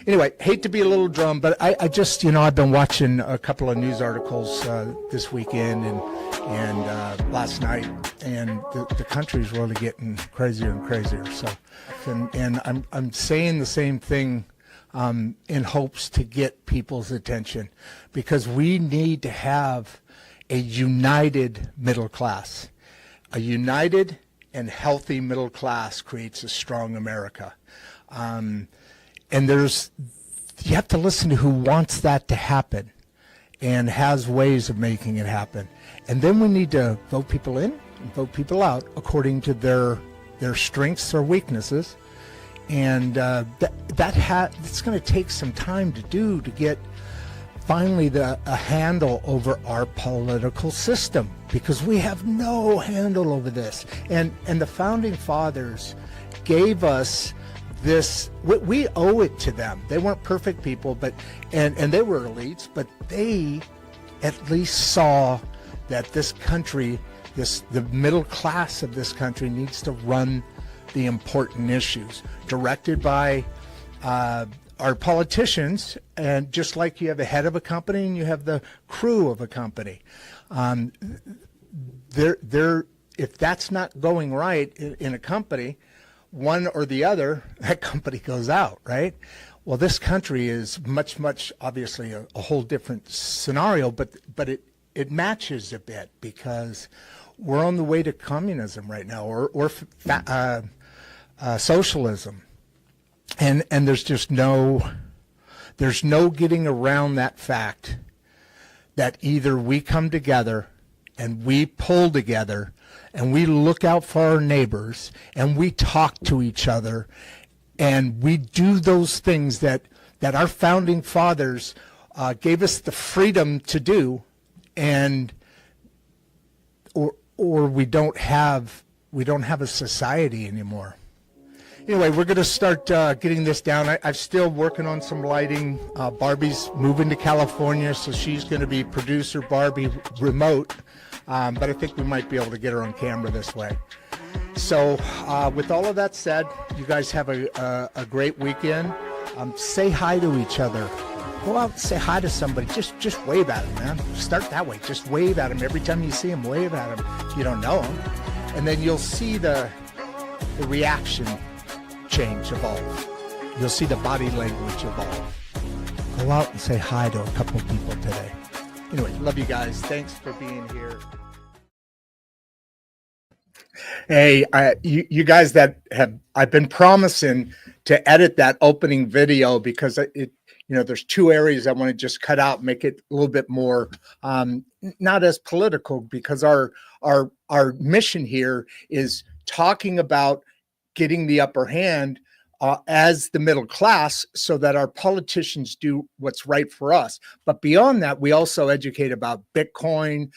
Anyway, hate to be a little drum, but I just, I've been watching a couple of news articles this weekend and last night, and the country's really getting crazier and crazier. So, and I'm saying the same thing in hopes to get people's attention, because we need to have a united middle class. A united and healthy middle class creates a strong America. And you have to listen to who wants that to happen and has ways of making it happen. And then we need to vote people in and vote people out according to their strengths or weaknesses. And it's going to take some time to do, to get finally a handle over our political system, because we have no handle over this. And the founding fathers gave us this. We owe it to them. They weren't perfect people, and they were elites, but they at least saw that this country, the middle class of this country, needs to run the important issues directed by our politicians. And just like you have a head of a company and you have the crew of a company, if that's not going right in a company, one or the other, that company goes out, right? Well, this country is much, obviously a whole different scenario, but it matches a bit, because we're on the way to communism right now, or socialism, and there's no getting around that fact that either we come together and we pull together and we look out for our neighbors and we talk to each other and we do those things that our founding fathers gave us the freedom to do, or we don't have a society anymore. Anyway, we're going to start getting this down. I'm still working on some lighting. Barbie's moving to California, so she's going to be producer Barbie remote. But I think we might be able to get her on camera this way. So with all of that said, you guys have a great weekend. Say hi to each other. Go out and say hi to somebody. Just wave at them, man. Start that way. Just wave at them. Every time you see them, wave at them if you don't know them. And then you'll see the reaction change, evolve. You'll see the body language evolve. Go out and say hi to a couple of people today. Anyway, love you guys. Thanks for being here. Hey, you guys I've been promising to edit that opening video, because there's two areas I want to just cut out, make it a little bit more, not as political, because our mission here is talking about getting the upper hand as the middle class, so that our politicians do what's right for us. But beyond that, we also educate about Bitcoin.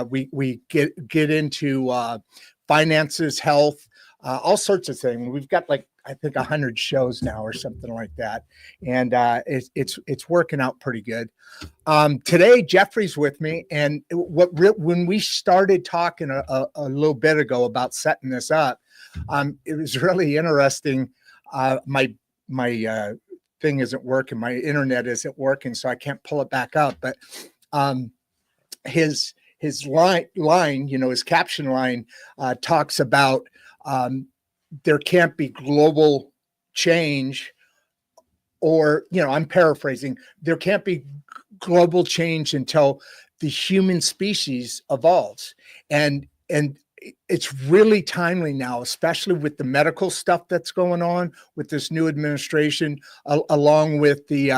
We get into finances, health, all sorts of things. We've got I think 100 shows now or something like that, and it's working out pretty good. Today, Jeffrey's with me, and when we started talking a little bit ago about setting this up, it was really interesting. My thing isn't working. My internet isn't working, so I can't pull it back up. But his line, his caption line, talks about there can't be global change, or I'm paraphrasing. There can't be global change until the human species evolves, and it's really timely now, especially with the medical stuff that's going on with this new administration, along with the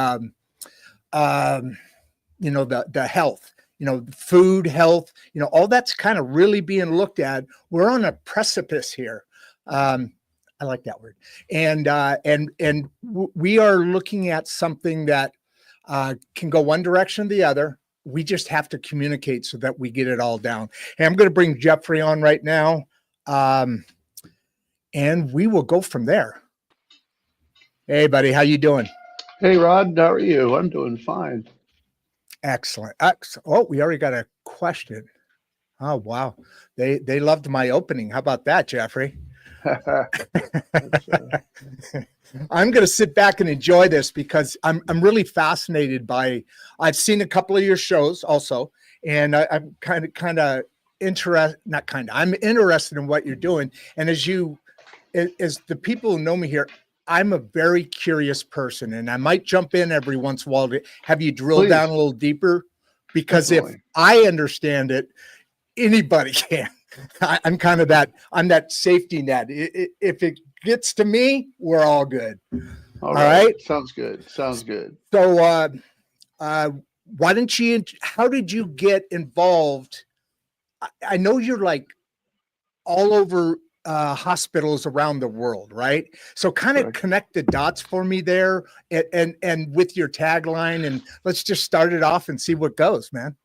the health, food health, all that's kind of really being looked at. We're on a precipice here. I like that word. And we are looking at something that can go one direction or the other. We just have to communicate so that we get it all down. Hey, I'm going to bring Jeffrey on right now, and we will go from there. Hey, buddy, how you doing? Hey, Rod, how are you? I'm doing fine. Excellent. Oh, we already got a question. Oh, wow. They loved my opening. How about that, Jeffrey? That's, I'm going to sit back and enjoy this because I'm really fascinated by. I've seen a couple of your shows also, and I'm kind of interested. Not kind of. I'm interested in what you're doing. And as the people who know me here, I'm a very curious person, and I might jump in every once in a while to have you drill down a please, little deeper. Because if definitely. I understand it, anybody can. I'm kind of that. I'm that safety net. If it gets to me, we're all good. All All right. right. Sounds good. Sounds good. So, why didn't you? How did you get involved? I know you're like all over hospitals around the world, right? So, kind of Correct. connect the dots for me there, and with your tagline, and let's just start it off and see what goes, man.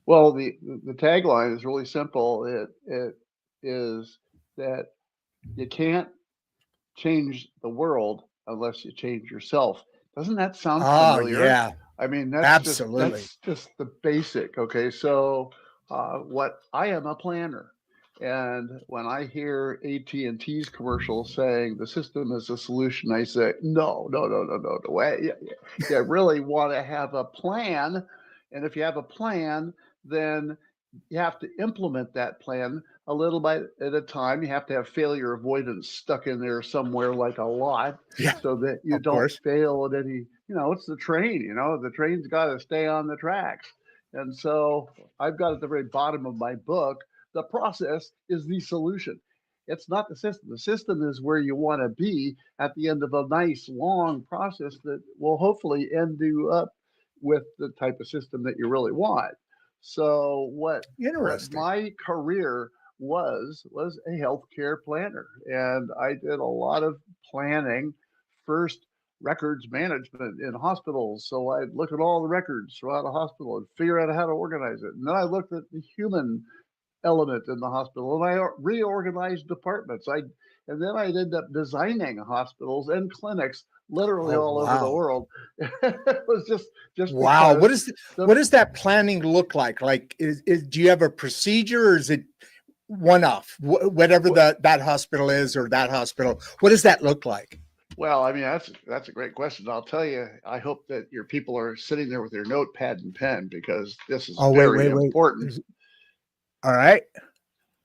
Well, the tagline is really simple. It is that you can't change the world unless you change yourself. Doesn't that sound Oh familiar? yeah, I mean, absolutely. that's just the basic. Okay, so what I am a planner, and when I hear AT&T's commercial saying the system is a solution, I say no, no, no, no, no, no way. You really want to have a plan, and if you have a plan, then you have to implement that plan a little bit at a time. You have to have failure avoidance stuck in there somewhere like a lot Yeah, so that you of don't course. fail at any, it's the train, the train's got to stay on the tracks. And so I've got at the very bottom of my book, the process is the solution. It's not the system. The system is where you want to be at the end of a nice long process that will hopefully end you up with the type of system that you really want. So what Interesting. my career was a healthcare planner, and I did a lot of planning. First, records management in hospitals, so I'd look at all the records throughout a hospital and figure out how to organize it. And then I looked at the human element in the hospital, and I reorganized departments. And then I'd end up designing hospitals and clinics literally Oh all over the wow. world. It was just Wow. because What the does that planning look like? Like, do you have a procedure, or is it one off? Whatever that hospital is, or that hospital, what does that look like? well, I mean, that's a great question. I'll tell you, I hope that your people are sitting there with their notepad and pen because this is Oh, very wait. important. All right.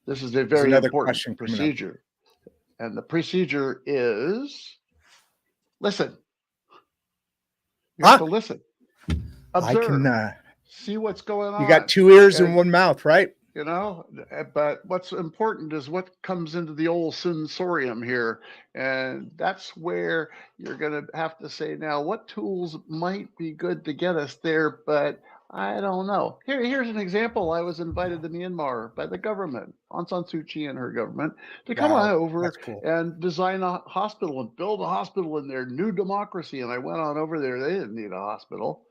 This is a There's very another important question coming up. procedure. And the procedure is listen. You have Huh? to listen, I can, observe, see what's going you got on. two ears and And one mouth, right? but what's important is what comes into the old sensorium here. And that's where you're going to have to say, now, what tools might be good to get us there? But I don't know. Here's an example. I was invited to Myanmar by the government, Aung San Suu Kyi and her government, to come on Wow. over That's cool. and design a hospital and build a hospital in their new democracy. And I went on over there. They didn't need a hospital.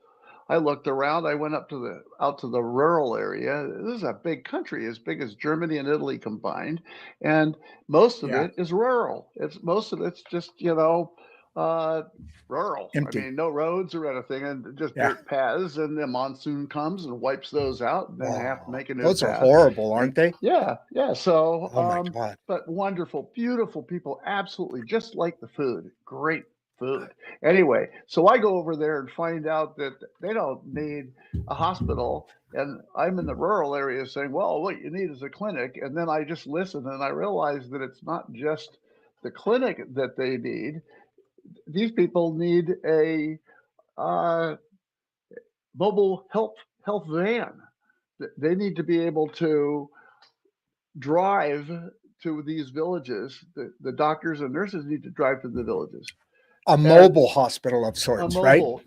I looked around. I went out to the rural area. This is a big country, as big as Germany and Italy combined, and most of Yeah. it is rural. Most of it's just uh, rural. I Empty. mean, no roads or anything, and just Yeah. dirt paths. And the monsoon comes and wipes those out, and then they have to Oh, make a new those are path. horrible, And aren't they? yeah, yeah. So, Oh my God. but wonderful, beautiful people, absolutely, just like the food. Great food. Anyway, so I go over there and find out that they don't need a hospital. And I'm in the rural area saying, well, what you need is a clinic. And then I just listen and I realize that it's not just the clinic that they need. These people need a uh, mobile health van. They need to be able to drive to these villages. The doctors and nurses need to drive to the villages. A And mobile hospital of a sorts, right? mobile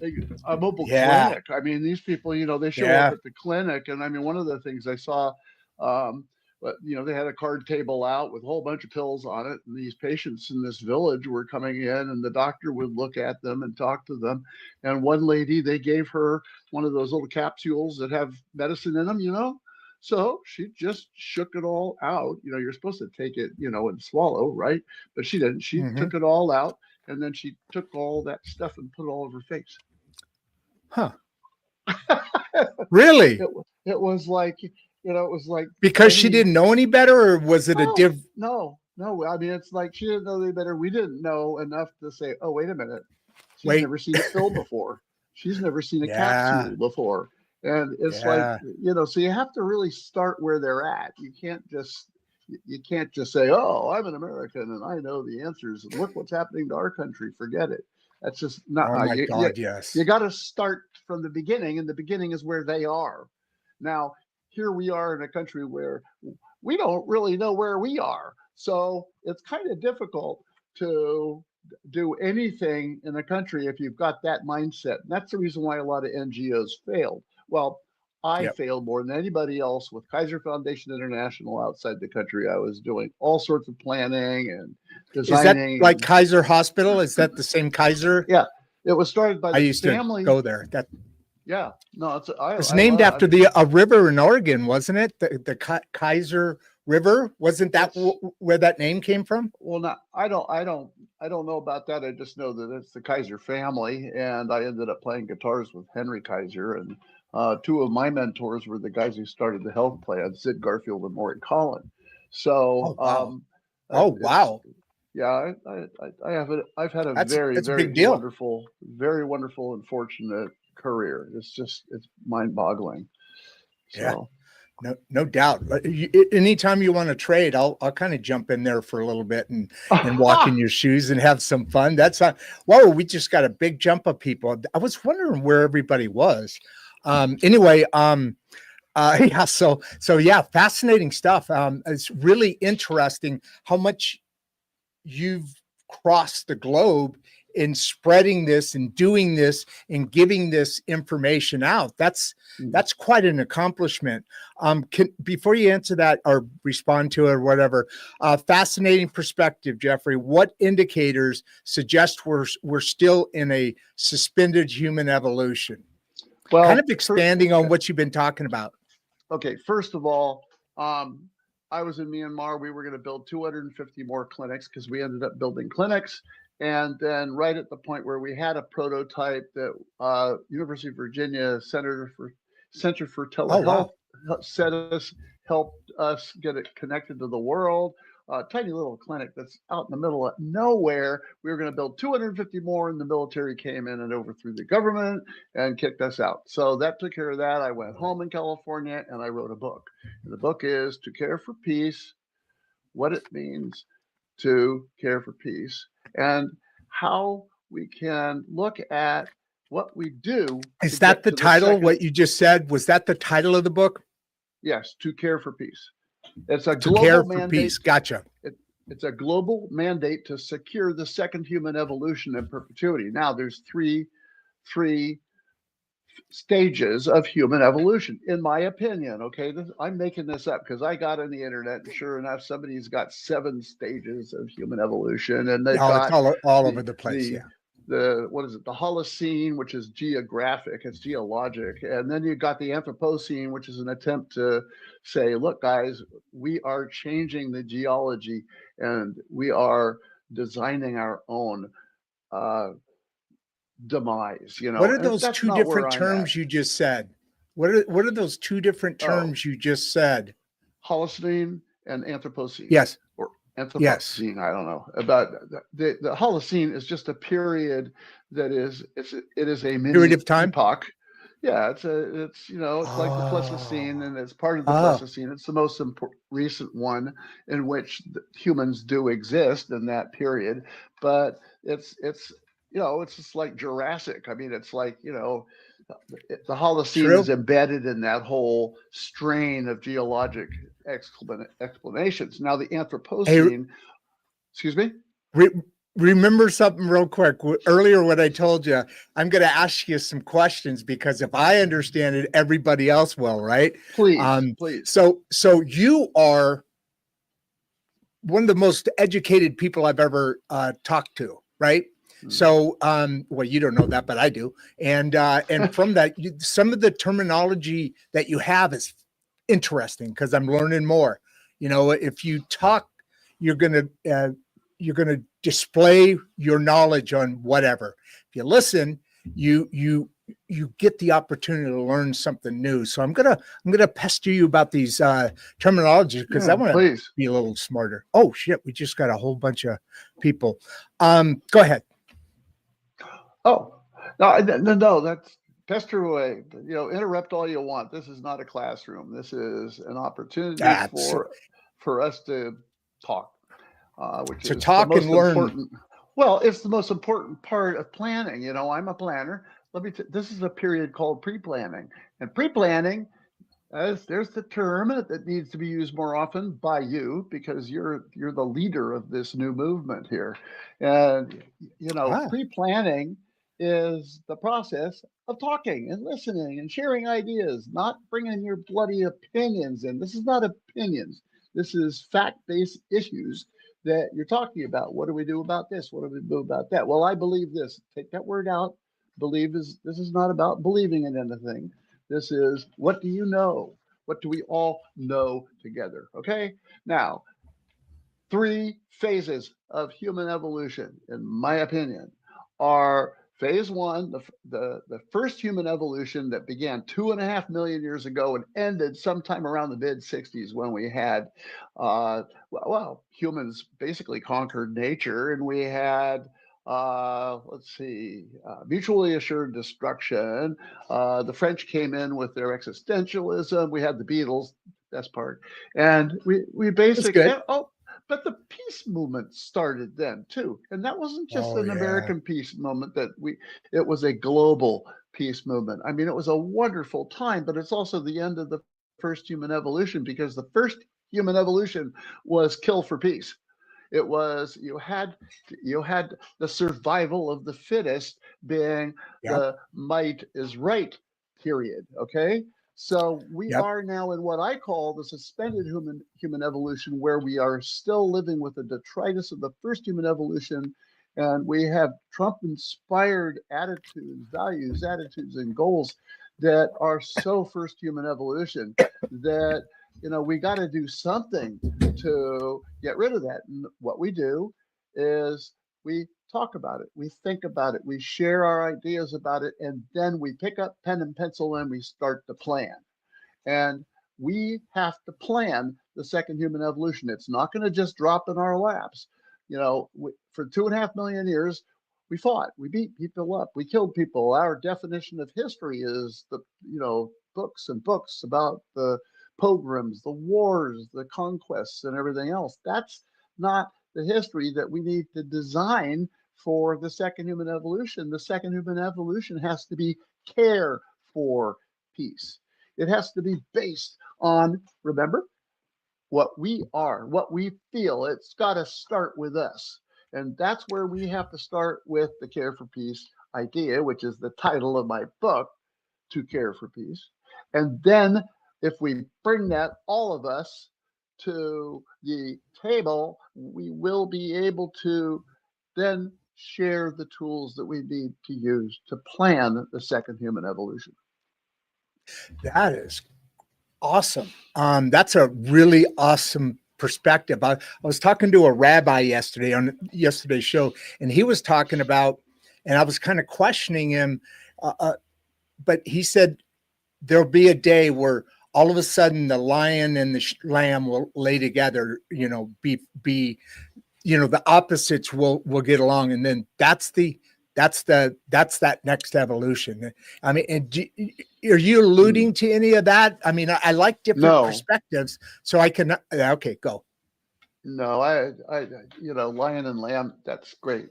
a mobile Yeah. clinic. I mean, these people, they show up Yeah. at the clinic, and I mean, one of the things I saw, um, but they had a card table out with a whole bunch of pills on it, and these patients in this village were coming in, and the doctor would look at them and talk to them. And one lady, they gave her one of those little capsules that have medicine in them. So she just shook it all out. You're supposed to take it, and swallow, right? But she didn't. She Hmm. took it all out, and then she took all that stuff and put it all over her face. Huh. Really? It was like, it was like Because she any, didn't know any better, or was it a no, div? no, No, I mean, it's like she didn't know any better. We didn't know enough to say, oh, wait a minute. She's Wait, never seen a pill before. She's never seen a yeah, capsule before. And it's like, yeah. so you have to really start where they're at. You can't just say, oh, I'm an American and I know the answers and look what's happening to our country. Forget it. That's just not, Oh my you God, yes. you got to start from the beginning, and the beginning is where they are. Now, here we are in a country where we don't really know where we are. So it's kind of difficult to do anything in a country if you've got that mindset. And that's the reason why a lot of NGOs failed. Well, I Yep. failed more than anybody else with Kaiser Foundation International outside the country. I was doing all sorts of planning and Is that designing. like And Kaiser Hospital? Is that the same Kaiser? yeah, it was started by I the used to family. go there. That Yeah, no, was I named love. after a river in Oregon, wasn't it? The Kaiser River. Wasn't that where that name came from? Well, not I don't know about that. I just know that it's the Kaiser family, and I ended up playing guitars with Henry Kaiser, and two of my mentors were the guys who started the health plan, Sid Garfield and Maury Collin. So, Oh wow. Oh it's wow. yeah, I've had a very, That's a very big deal. wonderful and fortunate career. It's mind-boggling. Yeah. So. No doubt. Anytime you want to trade, I'll kind of jump in there for a little bit and walk in your shoes and have some fun. That's whoa, we just got a big jump of people. I was wondering where everybody was. Anyway, yeah, so yeah, fascinating stuff. It's really interesting how much you've crossed the globe in spreading this and doing this and giving this information out. That's quite an accomplishment. Before you answer that or respond to it or whatever, fascinating perspective, Jeffrey. What indicators suggest we're still in a suspended human evolution? Well, Kind of expanding on what you've been talking about. okay, first of all, I was in Myanmar. We were going to build 250 more clinics because we ended up building clinics. And then right at the point where we had a prototype that University of Virginia Center for Telehealth helped us get it connected to the world. A tiny little clinic that's out in the middle of nowhere. We were going to build 250 more, and the military came in and overthrew the government and kicked us out. So that took care of that. I went home in California and I wrote a book. And the book is To Care for Peace, What It Means to Care for Peace, and how we can look at what we do. Is that the title? What you just said? Was that the title of the book? Yes, To Care for Peace. It's a global mandate. Gotcha. It's a global mandate to secure the second human evolution in perpetuity. Now, there's three stages of human evolution, in my opinion. Okay, I'm making this up because I got on the internet, and sure enough, somebody's got 7 stages of human evolution, and they've got it's all over the place. Yeah. The Holocene, which is geographic, it's geologic, and then you've got the Anthropocene, which is an attempt to say, look, guys, we are changing the geology and we are designing our own demise. What are those two different terms you just said? What are those two different terms you just said? Holocene and Anthropocene. Yes. Or Anthropocene. Yes. I don't know about the Holocene is just a period that is it is a mini period of time epoch. Yeah, it's like the Pleistocene, and it's part of the Pleistocene. It's the most recent one in which humans do exist in that period, but it's just like Jurassic. I mean, it's like, the Holocene is embedded in that whole strain of geologic explanations. Now, the Anthropocene, excuse me? Remember something real quick. Earlier, what I told you, I'm going to ask you some questions because if I understand it, everybody else will, right? Please, please. So you are one of the most educated people I've ever talked to, right? So, well, you don't know that, but I do. And from that, some of the terminology that you have is interesting because I'm learning more. If you talk, you're going to display your knowledge on whatever. If you listen, you you get the opportunity to learn something new. So I'm gonna pester you about these terminologies because I want to Please. be a little smarter. Oh shit, we just got a whole bunch of people. Go ahead. Oh, no, that's pester away. Interrupt all you want. This is not a classroom. This is an opportunity for us to talk, which to is talk the most and learn. important. Well, it's the most important part of planning. I'm a planner. This is a period called pre-planning, and pre-planning, there's the term that needs to be used more often by you because you're the leader of this new movement here, and pre-planning is the process of talking and listening and sharing ideas, not bringing your bloody opinions in. This is not opinions. This is fact-based issues that you're talking about. What do we do about this? What do we do about that? Well, I believe this. Take that word out. This is not about believing in anything. This is, what do you know? What do we all know together? Okay. Now, 3 phases of human evolution, in my opinion, are phase 1, the first human evolution that began 2.5 million years ago and ended sometime around the mid-60s when we had, humans basically conquered nature, and we had, mutually assured destruction. The French came in with their existentialism. We had the Beatles, best part, and we basically, but the peace movement started then too, and that wasn't just an American peace movement. It was a global peace movement. I mean, it was a wonderful time, but it's also the end of the first human evolution, because the first human evolution was kill for peace. It was, you had the survival of the fittest being the might is right period. Okay. So we are now in what I call the suspended human evolution, where we are still living with the detritus of the first human evolution, and we have Trump-inspired attitudes, values, attitudes, and goals that are so first human evolution that we got to do something to get rid of that. And what we do is we talk about it, we think about it, we share our ideas about it, and then we pick up pen and pencil and we start to plan. And we have to plan the second human evolution. It's not going to just drop in our laps. For 2.5 million years, we fought, we beat people up, we killed people. Our definition of history is books and books about the pogroms, the wars, the conquests, and everything else. That's not the history that we need to design for the second human evolution. The second human evolution has to be care for peace. It has to be based on, remember, what we are, what we feel. It's got to start with us. And that's where we have to start with the care for peace idea, which is the title of my book, To Care for Peace. And then if we bring that, all of us, to the table, we will be able to then share the tools that we need to use to plan the second human evolution. That is awesome. That's a really awesome perspective. I was talking to a rabbi yesterday on yesterday's show, and he was talking about, and I was kind of questioning him, but he said there'll be a day where all of a sudden the lion and the lamb will lay together, be the opposites will get along, and then that's that next evolution. I mean, are you alluding to any of that? I mean, I like different perspectives, so I can. Okay, go. No, I lion and lamb. That's great.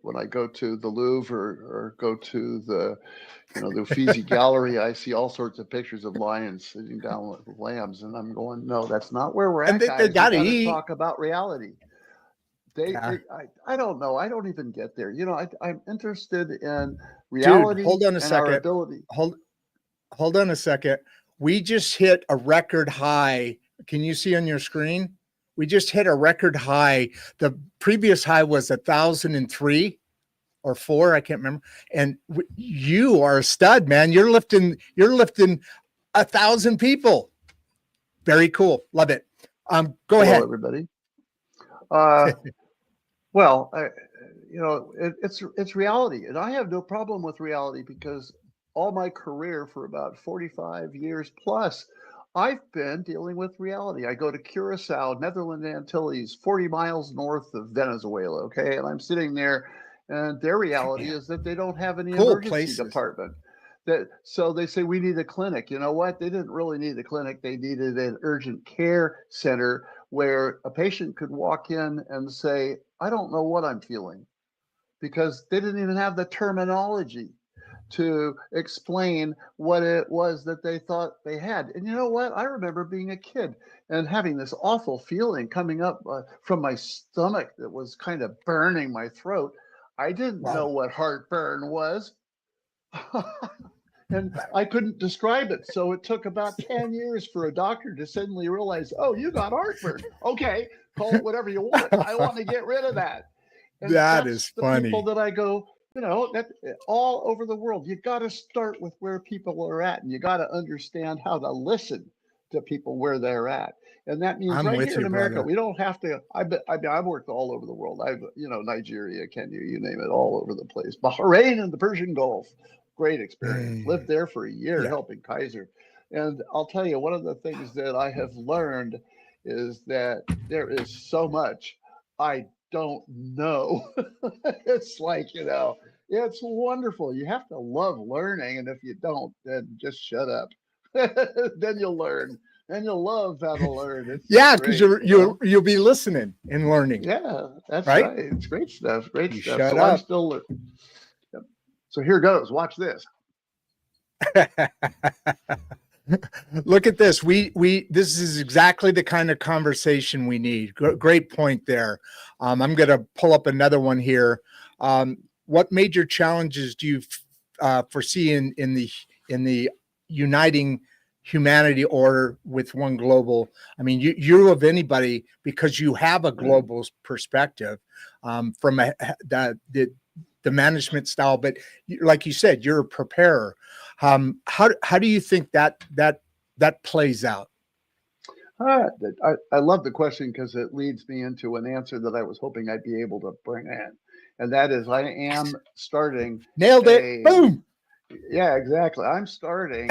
When I go to the Louvre or go to the Uffizi Gallery, I see all sorts of pictures of lions sitting down with lambs, and I'm going, no, that's not where we're at, guys. We got to talk about reality. I don't know. I don't even get there. I'm interested in reality. Dude, hold on a second. Our ability. Hold on a second. We just hit a record high. Can you see on your screen? We just hit a record high. The previous high was 1,003 or 4. I can't remember. And you are a stud, man. You're lifting 1,000 people. Very cool. Love it. Go ahead, everybody. It's reality, and I have no problem with reality, because all my career for about 45 years plus, I've been dealing with reality. I go to Curacao, Netherlands Antilles, 40 miles north of Venezuela, okay? And I'm sitting there, and their reality Yeah. is that they don't have any Cool emergency places. department. So they say we need a clinic. You know what? They didn't really need a clinic. They needed an urgent care center where a patient could walk in and say, I don't know what I'm feeling, because they didn't even have the terminology to explain what it was that they thought they had. And you know what? I remember being a kid and having this awful feeling coming up from my stomach that was kind of burning my throat. I didn't know Wow. what heartburn was. And I couldn't describe it. So it took about 10 years for a doctor to suddenly realize, oh, you got heartburn. Okay, call it whatever you want. I want to get rid of that. And That is that's the people funny. that I go, that all over the world. You got to start with where people are at, and you got to understand how to listen to people where they're at. And that means I'm right with here in you, America, brother. we don't have to. I've worked all over the world. Nigeria, Kenya, you name it, all over the place. Bahrain and the Persian Gulf. Great experience. Lived Mm, there for a year yeah. helping Kaiser. And I'll tell you, one of the things that I have learned is that there is so much I don't know. It's like, it's wonderful. You have to love learning. And if you don't, then just shut up. Then you'll learn and you'll love how to learn. It's just Yeah, because great, you'll be listening and learning, Yeah, that's right? right. It's great stuff. Great You stuff. shut So I'm up. still, yep. So here goes. Watch this. Look at this. This is exactly the kind of conversation we need. Great point there. I'm going to pull up another one here. What major challenges do you foresee in the uniting humanity order with one global? I mean, you of anybody, because you have a global perspective from the management style, but like you said, you're a preparer. How do you think that plays out? Ah, I love the question because it leads me into an answer that I was hoping I'd be able to bring in. And that is, I am starting Nailed it. a, Boom. yeah, exactly. I'm starting,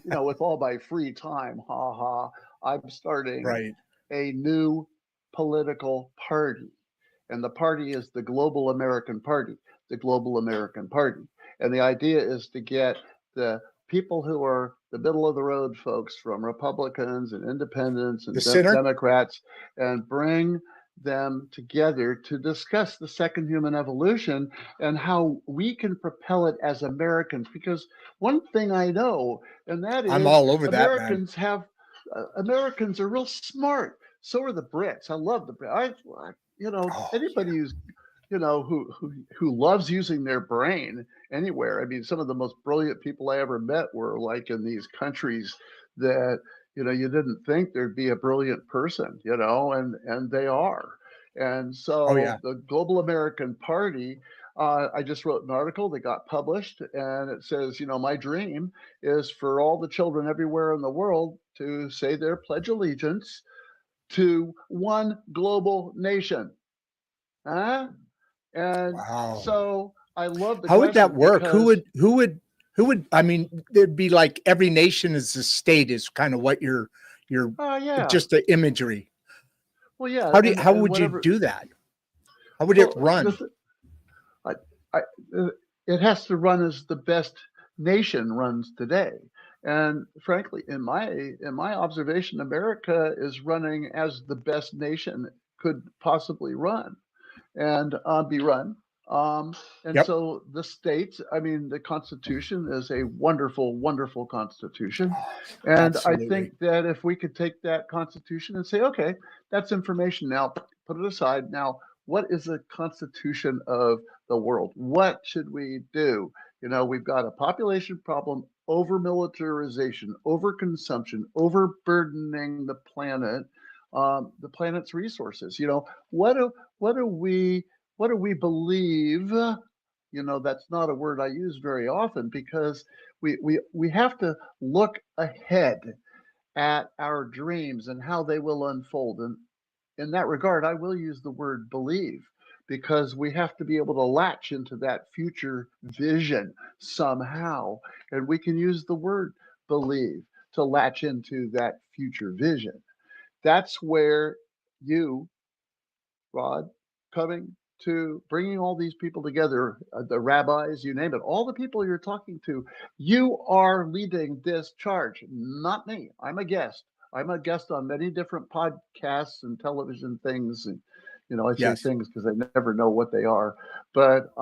with all my free time, ha ha, I'm starting Right. a new political party. And the party is the Global American Party, the Global American Party. And the idea is to get the people who are the middle of the road folks from Republicans and independents The and sinner. Democrats and bring them together to discuss the second human evolution and how we can propel it as Americans. Because one thing I know, and that I'm is all over that, man. Americans are real smart. So are the Brits. I love the Brits. Oh, Anybody who's who loves using their brain anywhere. I mean, some of the most brilliant people I ever met were like in these countries that you didn't think there'd be a brilliant person, and they are. And oh yeah. so the Global American Party, I just wrote an article that got published, and it says, my dream is for all the children everywhere in the world to say their pledge allegiance to one global nation. Huh? And Wow. so I love the How would that question work? Who because, would who would who would? I mean, it'd be like every nation is a state. Is kind of what you're yeah, just the imagery. well, yeah, How do you, how and would you whatever. do that? How would it Well, run? I, I, it has to run as the best nation runs today. And frankly, in my observation, America is running as the best nation could possibly run. And be run. And Yep. so the states, I mean, the Constitution is a wonderful, wonderful Constitution. And I Absolutely. think that if we could take that Constitution and say, okay, that's information now, put it aside. Now, what is the Constitution of the world? What should we do? We've got a population problem, over militarization, over consumption, overburdening the planet's resources. What do what do we what do we believe? That's not a word I use very often because we have to look ahead at our dreams and how they will unfold. And in that regard, I will use the word believe because we have to be able to latch into that future vision somehow. And we can use the word believe to latch into that future vision. That's where you, Rod, coming to bringing all these people together, the rabbis, you name it, all the people you're talking to, you are leading this charge, not me. I'm a guest. I'm a guest on many different podcasts and television things. And, I say Yes. things because I never know what they are. But,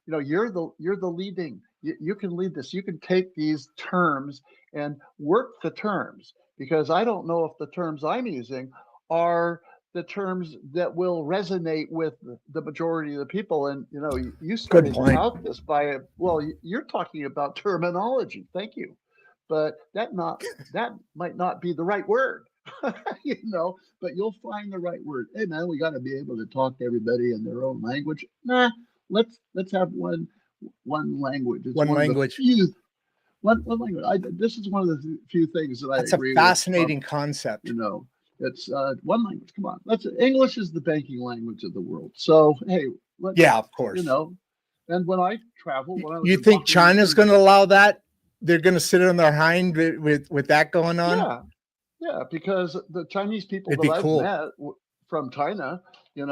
you're the leading. You can lead this. You can take these terms and work the terms, because I don't know if the terms I'm using are the terms that will resonate with the majority of the people. And you Good started point. out this by you're talking about terminology. Thank you, but that might not be the right word. But you'll find the right word. Hey man, we got to be able to talk to everybody in their own language. Nah, let's have one language. It's One one of the language. few one language. This is one of the few things that I That's a agree with fascinating concept. It's one language. Come on, English is the banking language of the world. So hey, Yeah, of course. And when I travel, when I was You in think Bahrain, China's going to allow that? They're going to sit on their hind with that going on? yeah, because the Chinese people It'd that be I've cool. met from China, they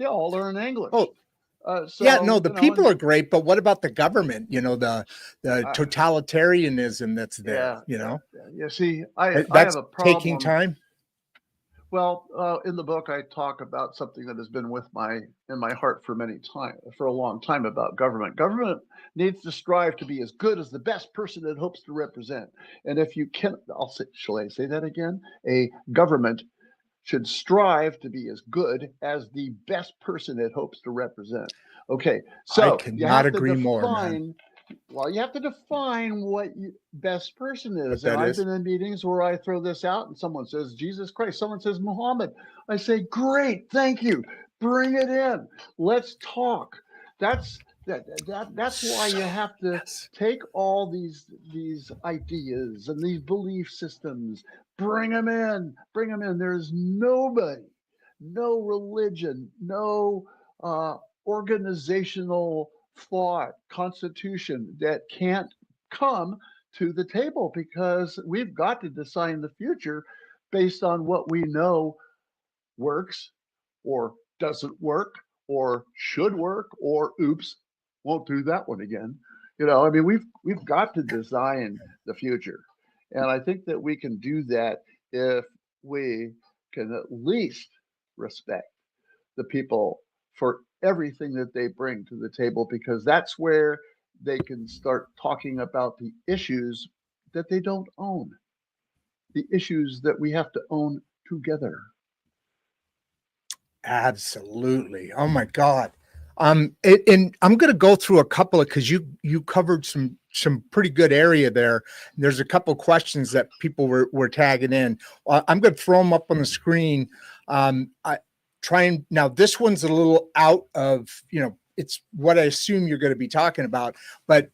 all learn English. Oh, So yeah, no, the people and are great, but what about the government? The totalitarianism that's there. yeah. You see, I have That's a taking problem. time. Well, in the book, I talk about something that has been in my heart for a long time about government. Government needs to strive to be as good as the best person it hopes to represent. And if you can, shall I say that again? A government should strive to be as good as the best person it hopes to represent. Okay, I so you cannot have to agree more, man. define what best person What is. And that I've is. been in meetings where I throw this out and someone says Jesus Christ, someone says Muhammad. I say, great, thank you. Bring it in. Let's talk. That's why you have to Yes. take all these ideas and these belief systems, bring them in. There's nobody, no religion, no organizational thought, constitution that can't come to the table, because we've got to design the future based on what we know works or doesn't work or should work, or oops, won't do that one again. I mean, we've got to design the future. And I think that we can do that if we can at least respect the people for everything that they bring to the table, because that's where they can start talking about the issues that they don't own, the issues that we have to own together. Absolutely. Oh my God. And I'm going to go through a couple of, because you covered some pretty good area there. There's a couple of questions that people were tagging in. I'm going to throw them up on the screen. Now this one's a little out of, it's what I assume you're going to be talking about, but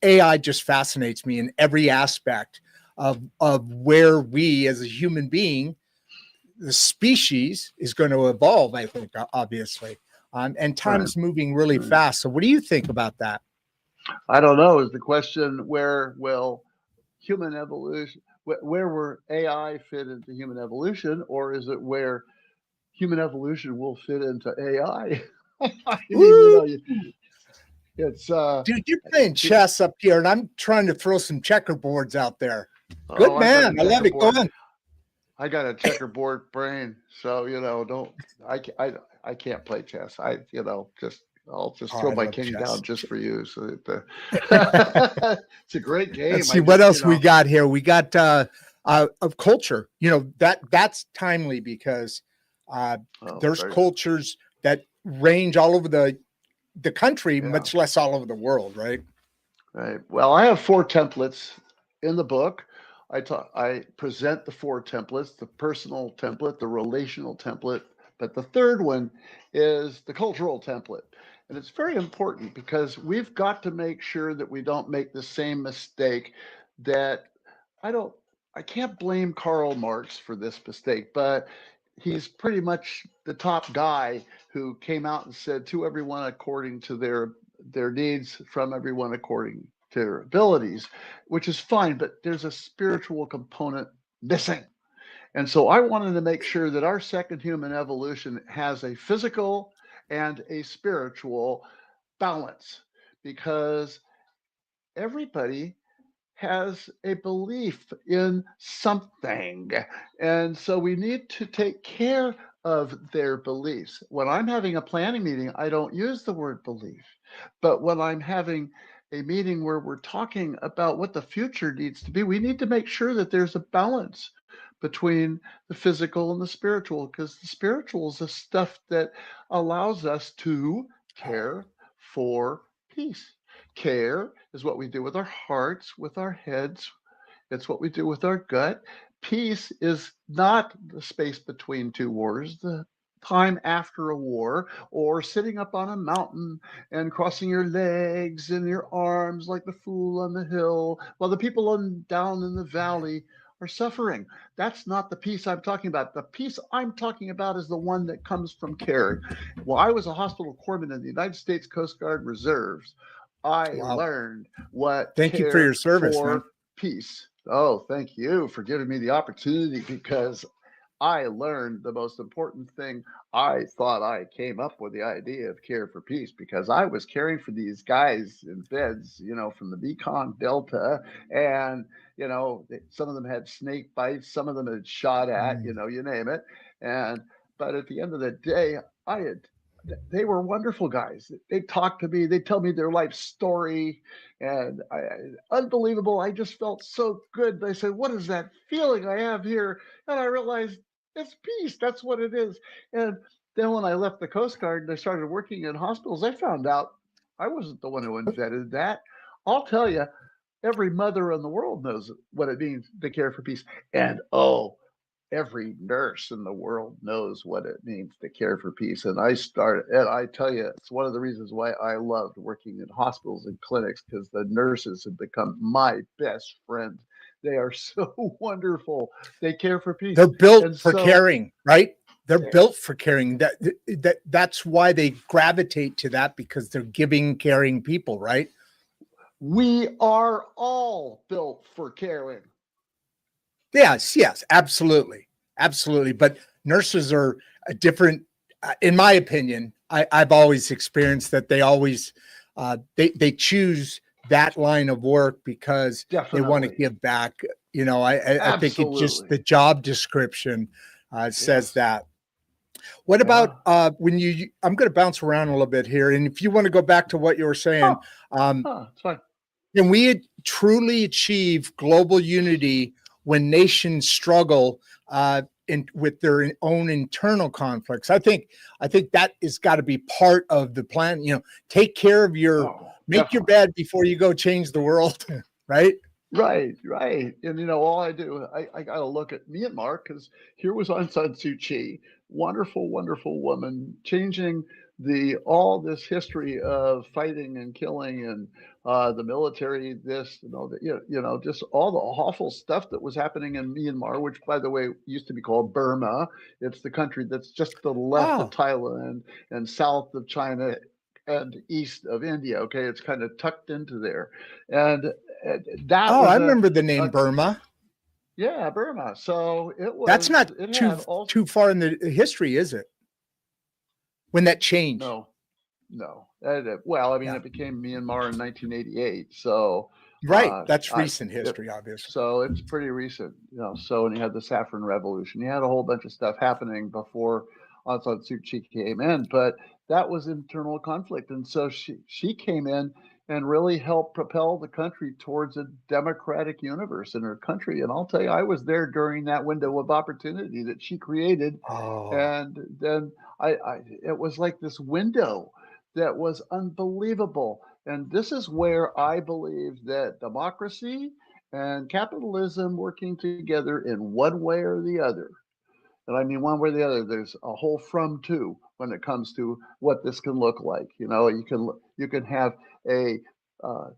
AI just fascinates me in every aspect of where we as a human being, the species, is going to evolve, I think, obviously. And time's moving really fast. So what do you think about that? I don't know. Is the question, where will human evolution, where will AI fit into human evolution, or is it where human evolution will fit into AI? I Woo! mean, it's Dude, you're playing chess up here, and I'm trying to throw some checkerboards out there. Good I got a man. I love it. Go checkerboard. on. I got a checkerboard brain, so don't. I can't play chess. I'll just Oh, throw I my love king down chess. just for you. So that it's a great game. Let's see what else we got here. We got of culture. That's timely, because there's cultures that range all over the country, much less all over the world, right? Right. Well, I have 4 templates in the book. I present the 4 templates: the personal template, the relational template, but the third one is the cultural template. And it's very important, because we've got to make sure that we don't make the same mistake that I can't blame Karl Marx for this mistake, but he's pretty much the top guy who came out and said, to everyone according to their needs from everyone according to their abilities, which is fine, but there's a spiritual component missing. And so I wanted to make sure that our second human evolution has a physical and a spiritual balance, because everybody has a belief in something. And so we need to take care of their beliefs. When I'm having a planning meeting, I don't use the word belief. But when I'm having a meeting where we're talking about what the future needs to be, we need to make sure that there's a balance between the physical and the spiritual, because the spiritual is the stuff that allows us to care for peace. Care is what we do with our hearts, with our heads. It's what we do with our gut. Peace is not the space between two wars, the time after a war, or sitting up on a mountain and crossing your legs and your arms like the fool on the hill while the people down in the valley are suffering. That's not the peace I'm talking about. The peace I'm talking about is the one that comes from care. Well, I was a hospital corpsman in the United States Coast Guard Reserves. I Wow. learned what Thank you for care your service, man. for peace. Oh, thank you for giving me the opportunity, because I learned the most important thing. I thought I came up with the idea of care for peace because I was caring for these guys in beds, from the Mekong Delta. And, some of them had snake bites, some of them had shot at, Mm. you name it. But at the end of the day, they were wonderful guys. They talked to me, they tell me their life story, and unbelievable. I just felt so good. They said, "What is that feeling I have here?" And I realized it's peace. That's what it is. And then when I left the Coast Guard and I started working in hospitals, I found out I wasn't the one who invented that. I'll tell you, every mother in the world knows what it means to care for peace. And every nurse in the world knows what it means to care for peace. And I tell you, it's one of the reasons why I loved working in hospitals and clinics, because the nurses have become my best friends. They are so wonderful. They care for peace. They're built And for so caring, right? They're built for caring. That's why they gravitate to that, because they're giving, caring people, right? we are all built for caring. Yes, absolutely. Absolutely. But nurses are a different, in my opinion. I've always experienced that they always they choose that line of work because they want to Definitely. give back. I think it just, Absolutely. the job description says Yes. that. What Yeah. about when I'm going to bounce around a little bit here, and if you want to go back to what you were saying, It's fine. can we truly achieve global unity when nations struggle with their own internal conflicts? I think that has got to be part of the plan. Take care of make your Definitely. bed before you go change the world, right? Right, right. And all I do, I got to look at Myanmar, because here was Aung San Suu Kyi, wonderful, wonderful woman, changing all this history of fighting and killing and the military, this and all that, just all the awful stuff that was happening in Myanmar, which, by the way, used to be called Burma. It's the country that's just to the left of Oh, Thailand and south of China and east of India. Okay, it's kind of tucked into there. And that I was remember the name a Burma. yeah, Burma. So That's not it too had all. too far in the history, is it? When that changed? No, no. Well, I mean, Yeah, it became Myanmar in 1988. So right. That's I recent it, history, obviously. so it's pretty recent. So, and you had the Saffron Revolution. You had a whole bunch of stuff happening before Aung San Suu Kyi came in, but that was internal conflict, and so she came in and really helped propel the country towards a democratic universe in her country. And I'll tell you, I was there during that window of opportunity that she created, Oh, and then it was like this window that was unbelievable. And this is where I believe that democracy and capitalism working together in one way or the other. And I mean, one way or the other, there's a whole from to when it comes to what this can look like. You can have a, uh,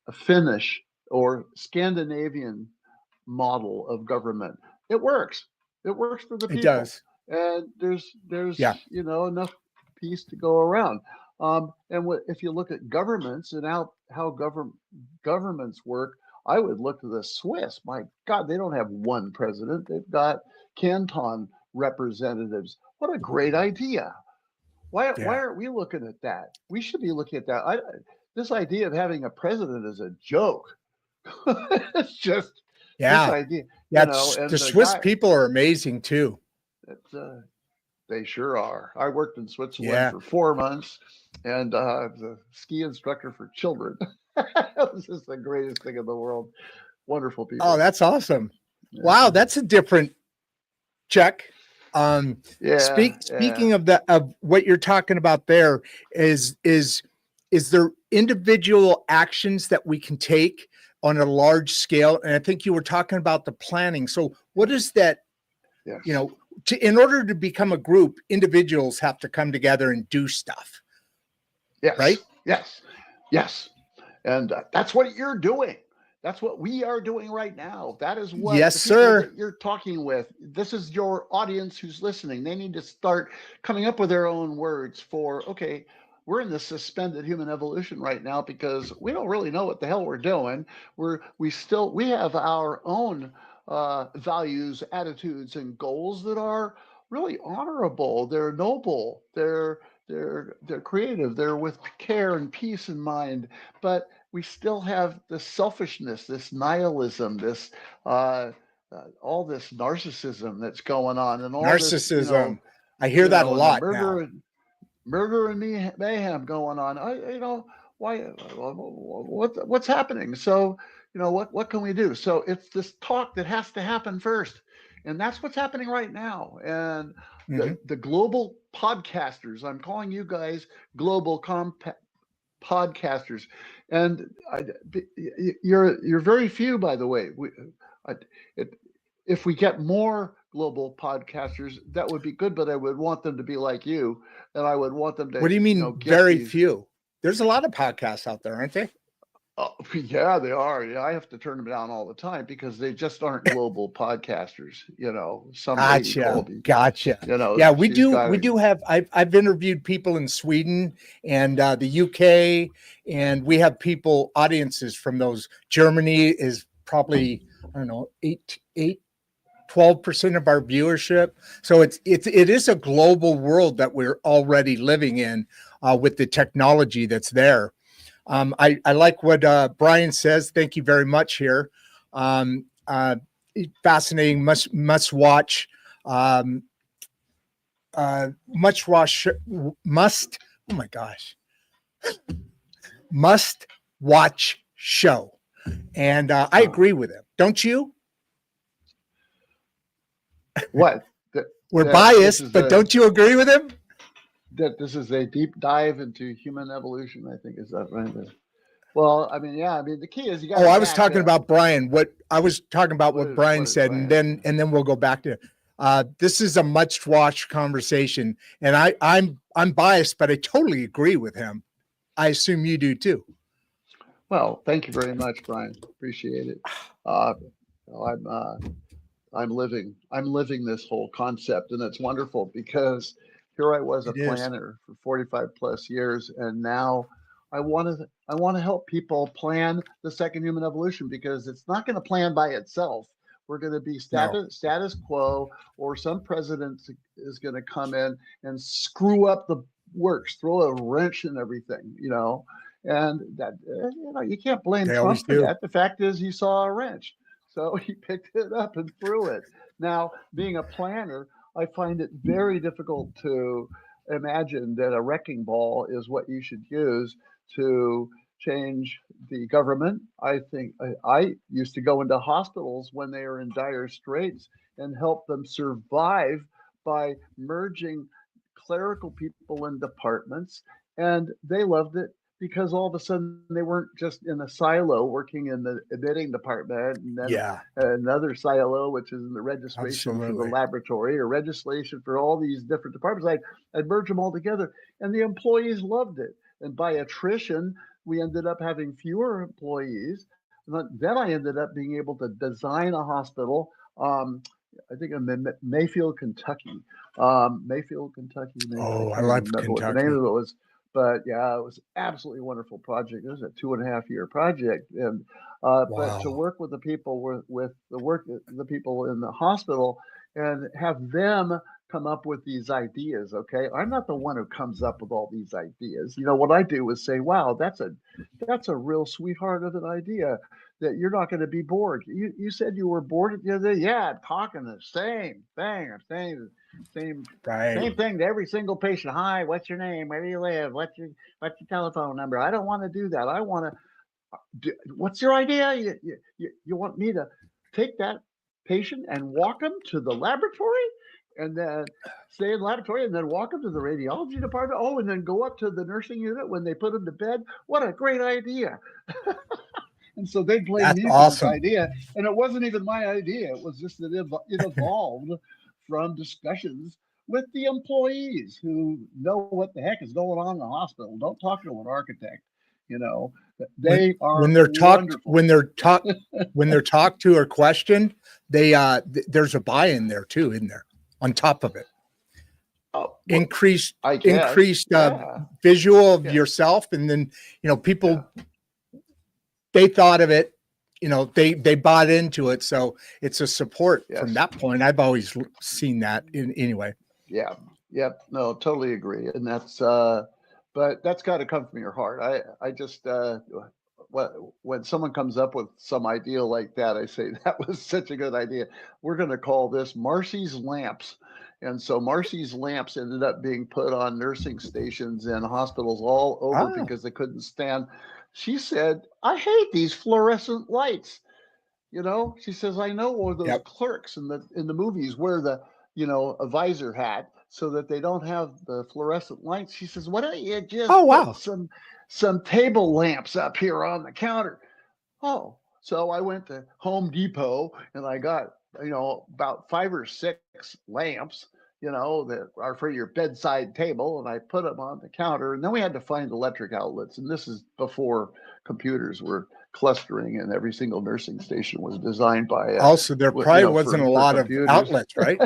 a Finnish or Scandinavian model of government. It works. It works for the it people, does. and there's Yeah. enough peace to go around. If you look at governments and how governments work, I would look to the Swiss. My God, they don't have one president. They've got canton representatives. What a great idea. Why Yeah. aren't we looking at that? We should be looking at that. This idea of having a president is a joke. It's just this Yeah. idea, Yeah. and The the Swiss guy, people are amazing too. it's, they sure are. I worked in Switzerland Yeah. for 4 months, and I was a ski instructor for children. It was just the greatest thing in the world. Wonderful Oh, people. that's awesome. Yeah. Wow. That's a different check. Yeah. Speaking of what you're talking about there is there individual actions that we can take on a large scale? And I think you were talking about the planning. So what is that, Yes. in order to become a group, individuals have to come together and do stuff. Yes. Right? Yes. And that's what you're doing. That's what we are doing right now. That is what Yes, the people sir. that you're talking with. This is your audience who's listening. They need to start coming up with their own words for, okay, we're in this suspended human evolution right now because we don't really know what the hell we're doing. We have our own values, attitudes, and goals that are really honorable. They're noble. They're creative. They're with care and peace in mind. But we still have this selfishness, this nihilism, this all this narcissism that's going on, and all Narcissism. I hear that a and lot the now. murder and mayhem going on. Why? What's happening? So what can we do? So it's this talk that has to happen first, and that's what's happening right now. And the global podcasters, I'm calling you guys global podcasters, and you're very few, by the way. If we get more global podcasters, that would be good, but I would want them to be like you, and I would want them to. What do you mean very few? There's a lot of podcasts out there, aren't they? Oh, yeah, they are. Yeah, I have to turn them down all the time because they just aren't global podcasters. Some lady called me. Gotcha. Yeah, we do have. I've interviewed people in Sweden and the UK, and we have audiences from those. Germany is probably, I don't know, 12% of our viewership. So it is a global world that we're already living in with the technology that's there. I like what Brian says. Thank you very much here. Fascinating, must watch. Oh my gosh. Must watch show. And I agree with him. Don't you? What? We're biased, but don't you agree with him? That this is a deep dive into human evolution, I think, is that right? Well, I mean, yeah, the key is you got. I was talking about Brian. What Brian said, Brian? and then we'll go back to. This is a much-watched conversation, and I'm biased, but I totally agree with him. I assume you do too. Well, thank you very much, Brian. Appreciate it. I'm living this whole concept, and it's wonderful because here I was a planner for 45 plus years, and now I want to help people plan the second human evolution because it's not going to plan by itself. We're going to be status quo, or some president is going to come in and screw up the works, throw a wrench in everything, and that you can't blame Trump for that. The fact is he saw a wrench. So he picked it up and threw it. Now, being a planner, I find it very difficult to imagine that a wrecking ball is what you should use to change the government. I think I used to go into hospitals when they are in dire straits and help them survive by merging clerical people in departments, and they loved it because all of a sudden they weren't just in a silo working in the admitting department and then another silo, which is in the registration for the laboratory or registration for all these different departments. I'd merge them all together, and the employees loved it. And by attrition, we ended up having fewer employees. Then I ended up being able to design a hospital. I think in Mayfield, Kentucky. I love Kentucky. The name of it was But yeah, it was absolutely wonderful project. It was a 2.5 year project, and but to Wow. work with the people with the people in the hospital and have them come up with these ideas. Okay, I'm not the one who comes up with all these ideas. You know what I do is say, "Wow, that's a real sweetheart of an idea. That you're not going to be bored. You said you were bored the other day. Yeah, I'm talking the same thing. I'm saying the Right. same thing to every single patient. Hi, what's your name? Where do you live? What's your telephone number? I don't want to do that. I want to. What's your idea? You want me to take that patient and walk them to the laboratory, and then stay in the laboratory, and then walk them to the radiology department. Oh, and then go up to the nursing unit when they put them to bed. What a great idea! And so they blame That's me for this awesome. idea. And it wasn't even my idea. It was just that it evolved from discussions with the employees who know what the heck is going on in the hospital. Don't talk to an architect. You know, When they are when they're talked wonderful. when they're talked when they're talked to or questioned, they there's a buy-in there too, isn't there? On top of it. Well, Increased I guess. Yeah. visual of Yeah. yourself, and then people Yeah. they thought of it, they bought into it, so it's a support from Yes. that point. I've always seen that in anyway. Yeah. Yep. No, totally agree. And that's but that's got to come from your heart. I just when someone comes up with some idea like that, I say that was such a good idea. We're going to call this Marcy's lamps. And so Marcy's lamps ended up being put on nursing stations and hospitals all over Oh, because they couldn't stand. She said, "I hate these fluorescent lights." She says, "I know all those yep. clerks in the movies wear a visor hat so that they don't have the fluorescent lights." She says, "Why don't you Oh, just put wow. some table lamps up here on the counter?" Oh, so I went to Home Depot and I got, about 5 or 6 lamps, that are for your bedside table. And I put them on the counter. And then we had to find electric outlets. And this is before computers were clustering and every single nursing station was designed by, Also, there probably wasn't a for lot of computers. outlets, right?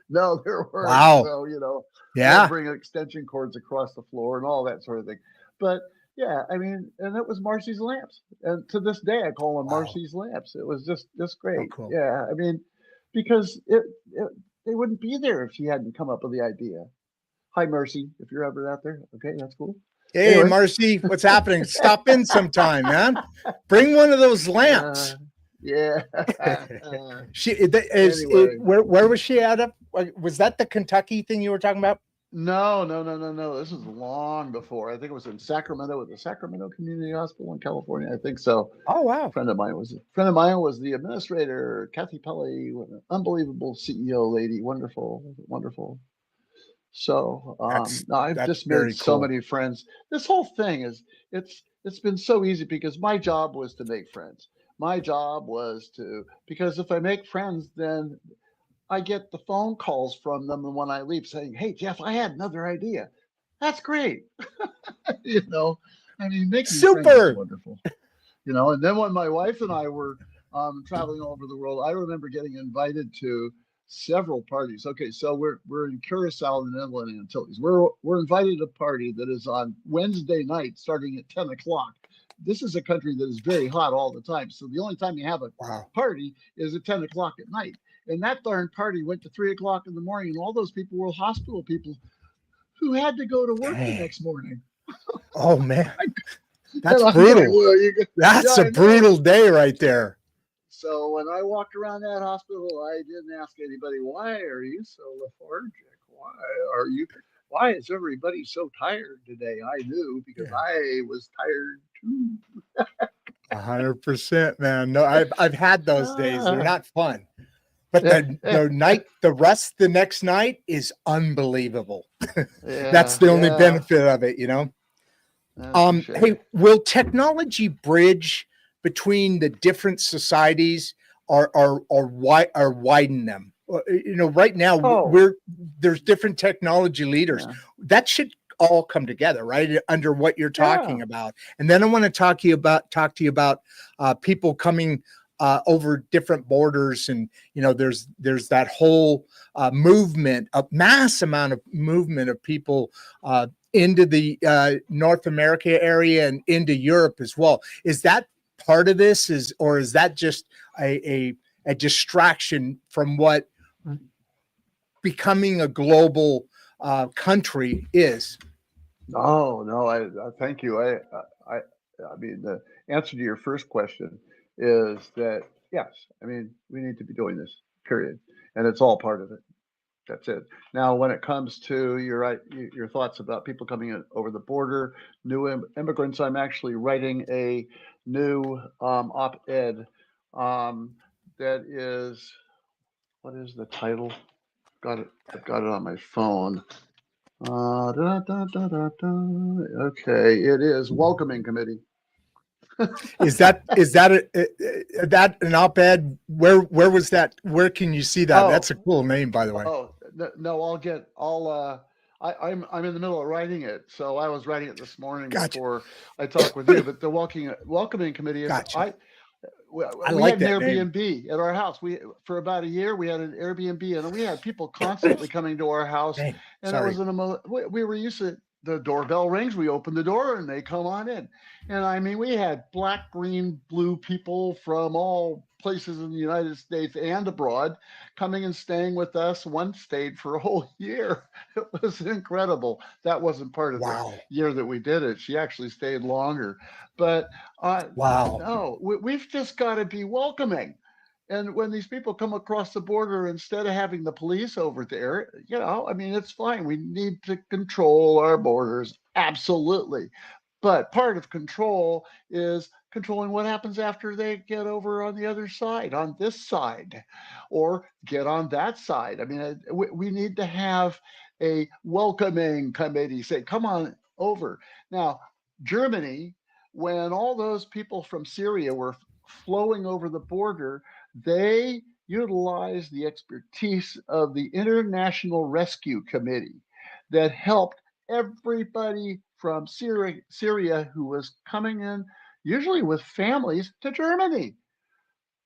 No, there weren't. Wow. So, we had to Yeah. bring extension cords across the floor and all that sort of thing. But yeah, I mean, and it was Marcy's lamps. And to this day, I call them Wow. Marcy's lamps. It was just Oh, great. cool. Yeah, I mean, because they wouldn't be there if she hadn't come up with the idea. Hi, Mercy, if you're ever out there. Okay, that's cool. Hey, Anyway, Marcy, what's happening? Stop in sometime, man. Bring one of those lamps. yeah. Anyway. Where was she at? Was that the Kentucky thing you were talking about? No. This was long before. I think it was in Sacramento with the Sacramento Community Hospital in California. I think so. Oh, wow. A friend of mine was the administrator, Kathy Pelly, an unbelievable CEO lady, wonderful. So no, I've That's just made very so cool. many friends. This whole thing it's been so easy because my job was to make friends. My job was because if I make friends, then I get the phone calls from them when I leave saying, "Hey, Jeff, I had another idea." That's great. you know, I mean, making friends is Super. wonderful. And then when my wife and I were traveling all over the world, I remember getting invited to several parties. Okay, so we're in Curacao, the Netherlands Antilles. We're invited to a party that is on Wednesday night, starting at 10 o'clock. This is a country that is very hot all the time, so the only time you have a Wow. party is at 10 o'clock at night. And that darn party went to 3 o'clock in the morning, and all those people were hospital people who had to go to work the Dang. next morning. Oh, man. And That's I'm brutal. going, well, That's yeah, a I know. brutal day right there. So when I walked around that hospital, I didn't ask anybody, "Why are you so lethargic? Why is everybody so tired today?" I knew because Yeah. I was tired too. 100%, man. No, I've had those days. They're not fun. But the next night is unbelievable. That's the only benefit of it, for sure. Hey, will technology bridge between the different societies or widen them? Right now Oh, there's different technology leaders. yeah, That should all come together, right? Under what you're talking yeah, about. And then I want to talk to you about people coming over different borders, and there's that whole movement, a mass amount of movement of people into the North America area and into Europe as well. Is that part of this, or is that just a distraction from what becoming a global country is? No, I thank you. I mean, the answer to your first question is that yes, I mean, we need to be doing this, period, and it's all part of it. That's it. Now, when it comes to your thoughts about people coming in over the border, new immigrants, I'm actually writing a new op-ed that is, what is the title? I've got it on my phone. Okay, it is Welcoming Committee. Is that that an op-ed? Where was that? Where can you see that? That's a cool name, by the way. Oh no, I'm in the middle of writing it, so I was writing it this morning before I talked with you. But the Welcoming Committee is we like had an that name. Airbnb at our house. For about a year we had an Airbnb, and we had people constantly coming to our house. Dang, and sorry. it was we were used to the doorbell rings, we open the door, and they come on in. And I mean, we had black, green, blue people from all places in the United States and abroad coming and staying with us. One stayed for a whole year. It was incredible. That wasn't part of the year that we did it. She actually stayed longer. But no, we've just got to be welcoming. And when these people come across the border, instead of having the police over there, I mean, it's fine. We need to control our borders. Absolutely. But part of control is controlling what happens after they get over on the other side, on this side, or get on that side. I mean, we need to have a welcoming committee say, come on over. Now, Germany, when all those people from Syria were flowing over the border, they utilized the expertise of the International Rescue Committee that helped everybody from Syria who was coming in, usually with families, to Germany.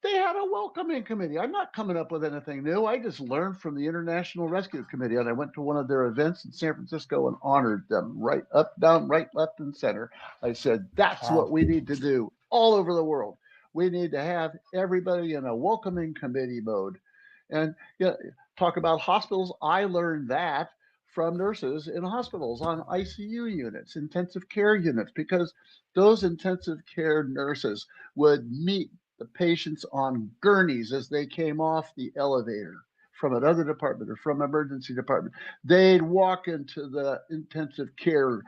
They had a welcoming committee. I'm not coming up with anything new. I just learned from the International Rescue Committee, and I went to one of their events in San Francisco and honored them right up, down, right, left, and center. I said, that's what we need to do all over the world. We need to have everybody in a welcoming committee mode. And talk about hospitals. I learned that from nurses in hospitals on ICU units, intensive care units, because those intensive care nurses would meet the patients on gurneys as they came off the elevator from another department or from emergency department. They'd walk into the intensive care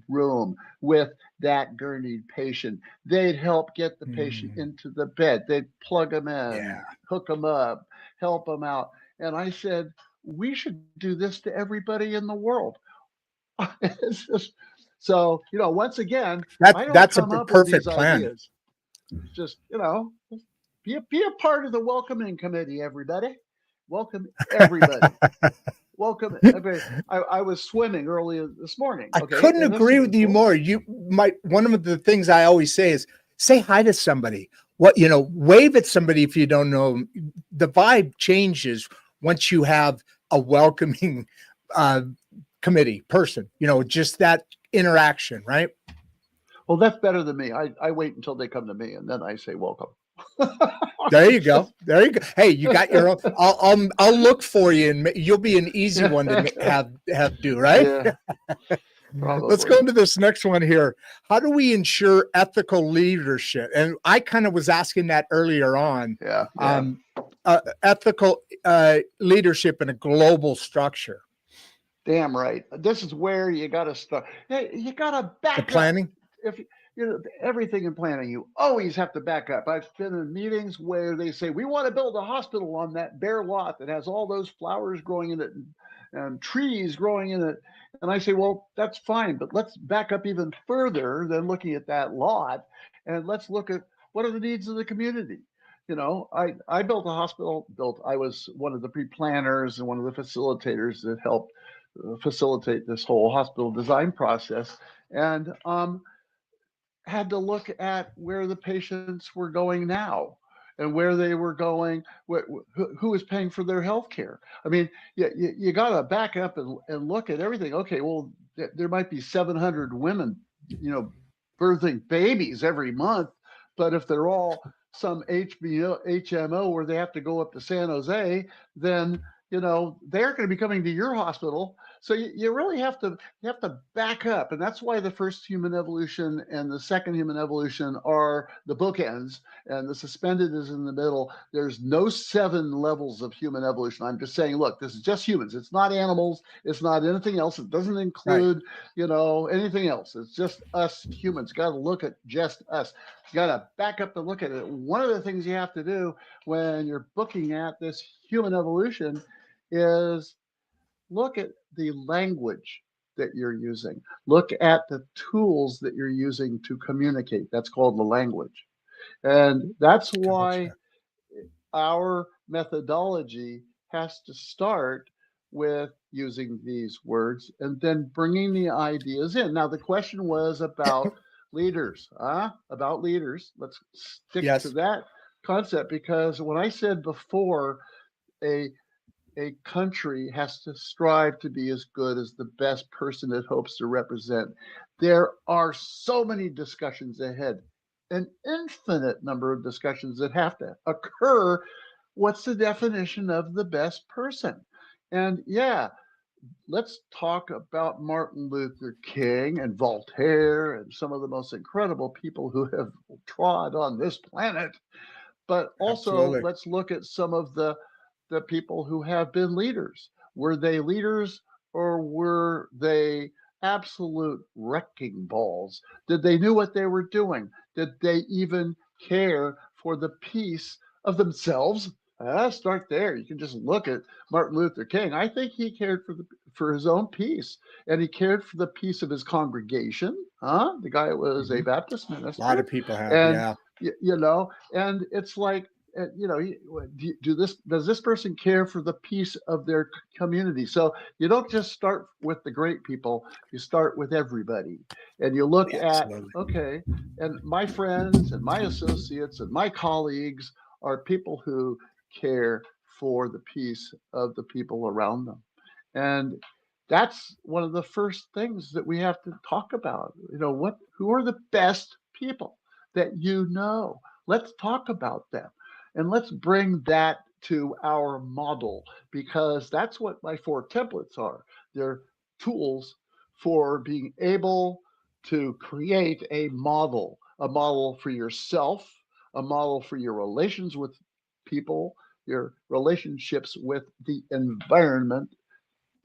room with that gurneyed patient. They'd help get the patient into the bed. They'd plug them in, hook them up, help them out. And I said, we should do this to everybody in the world. It's just, so, once again, I don't that's come a up with perfect these plan. ideas. It's just, be a part of the welcoming committee, everybody. Welcome everybody. Welcome everybody. I was swimming earlier this morning. I couldn't agree with you more. One of the things I always say is say hi to somebody. Wave at somebody if you don't know them. The vibe changes once you have a welcoming committee person, just that interaction, right? Well, that's better than me. I wait until they come to me and then I say welcome. There you go. There you go. Hey, you got your own. I'll look for you, and you'll be an easy one to have do, right? Yeah. Let's go into this next one here. How do we ensure ethical leadership? And I kind of was asking that earlier on. Ethical leadership in a global structure. Damn right. This is where you got to start. Hey, you got to back the planning. Up. If everything in planning, you always have to back up. I've been in meetings where they say we want to build a hospital on that bare lot that has all those flowers growing in it and trees growing in it. And I say, well, that's fine, but let's back up even further than looking at that lot, and let's look at what are the needs of the community. I built a hospital. I was one of the pre-planners and one of the facilitators that helped facilitate this whole hospital design process, and had to look at where the patients were going now. and where they were going, who was paying for their health care. I mean, you got to back up and look at everything. Okay, well, there might be 700 women, birthing babies every month, but if they're all some HMO where they have to go up to San Jose, then they're going to be coming to your hospital. So you really have to back up, and that's why the first human evolution and the second human evolution are the bookends, and the suspended is in the middle. There's no 7 levels of human evolution. I'm just saying, look, this is just humans. It's not animals. It's not anything else. It doesn't include, anything else. It's just us humans. Got to look at just us. You got to back up and look at it. One of the things you have to do when you're looking at this human evolution is look at the language that you're using. Look at the tools that you're using to communicate. That's called the language. And that's why our methodology has to start with using these words and then bringing the ideas in. Now, the question was about leaders, about leaders. Let's stick to that concept, because when I said before, a country has to strive to be as good as the best person it hopes to represent, there are so many discussions ahead, an infinite number of discussions that have to occur. What's the definition of the best person? And let's talk about Martin Luther King and Voltaire and some of the most incredible people who have trod on this planet. But also, let's look at some of the people who have been leaders. Were they leaders, or were they absolute wrecking balls? Did they know what they were doing? Did they even care for the peace of themselves? Start there. You can just look at Martin Luther King. I think he cared for his own peace, and he cared for the peace of his congregation. The guy was a Baptist minister. A lot of people have, and and it's like, does this person care for the peace of their community? So you don't just start with the great people, you start with everybody, and you look at, okay, and my friends and my associates and my colleagues are people who care for the peace of the people around them. And that's one of the first things that we have to talk about. Who are the best people that let's talk about them. And let's bring that to our model, because that's what my 4 templates are. They're tools for being able to create a model for yourself, a model for your relations with people, your relationships with the environment,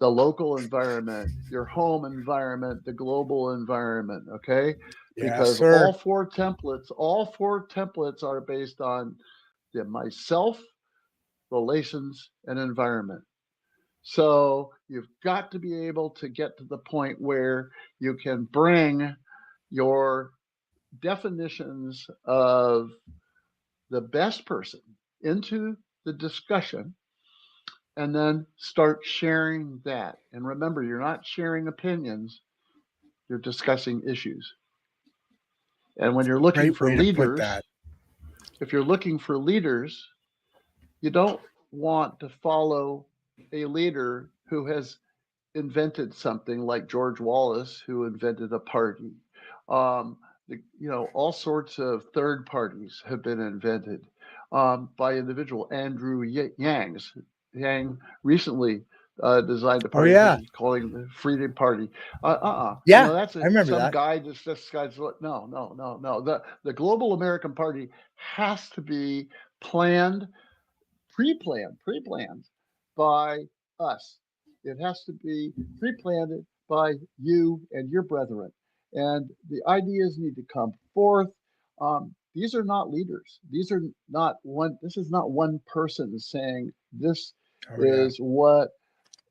the local environment, your home environment, the global environment, okay? Because all four templates are based on the myself, relations, and environment. So you've got to be able to get to the point where you can bring your definitions of the best person into the discussion, and then start sharing that. And remember, you're not sharing opinions, you're discussing issues. And when you're looking for leaders, if you're looking for leaders, you don't want to follow a leader who has invented something like George Wallace, who invented a party. All sorts of third parties have been invented by individual. Andrew Yang recently designed a party he's calling the Freedom Party. That's I remember some that. Guy. This guy's no. The Global American Party has to be pre-planned by us. It has to be pre-planned by you and your brethren, and the ideas need to come forth. These are not leaders. This is not one person saying this is what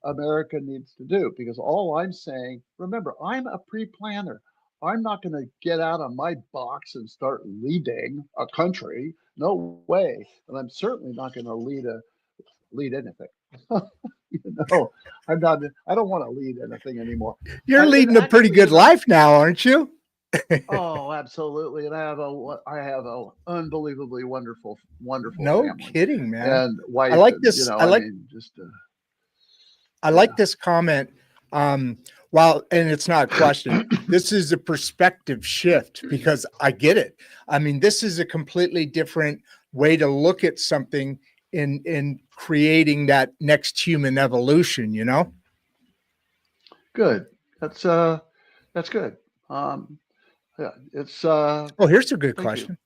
America needs to do, because all I'm saying, remember, I'm a pre-planner. I'm not going to get out of my box and start leading a country. No way. And I'm certainly not going to lead anything. I'm not. I don't want to lead anything anymore. You're leading a pretty good life now, aren't you? Oh, absolutely. And I have a unbelievably wonderful No family kidding, man. and I wife, like and this. I I like mean, just I yeah. like this comment. Well, and it's not a question. This is a perspective shift because I get it. I mean, this is a completely different way to look at something in creating that next human evolution, you know? Good. That's good. Um, yeah, it's Oh, here's a good thank you. question.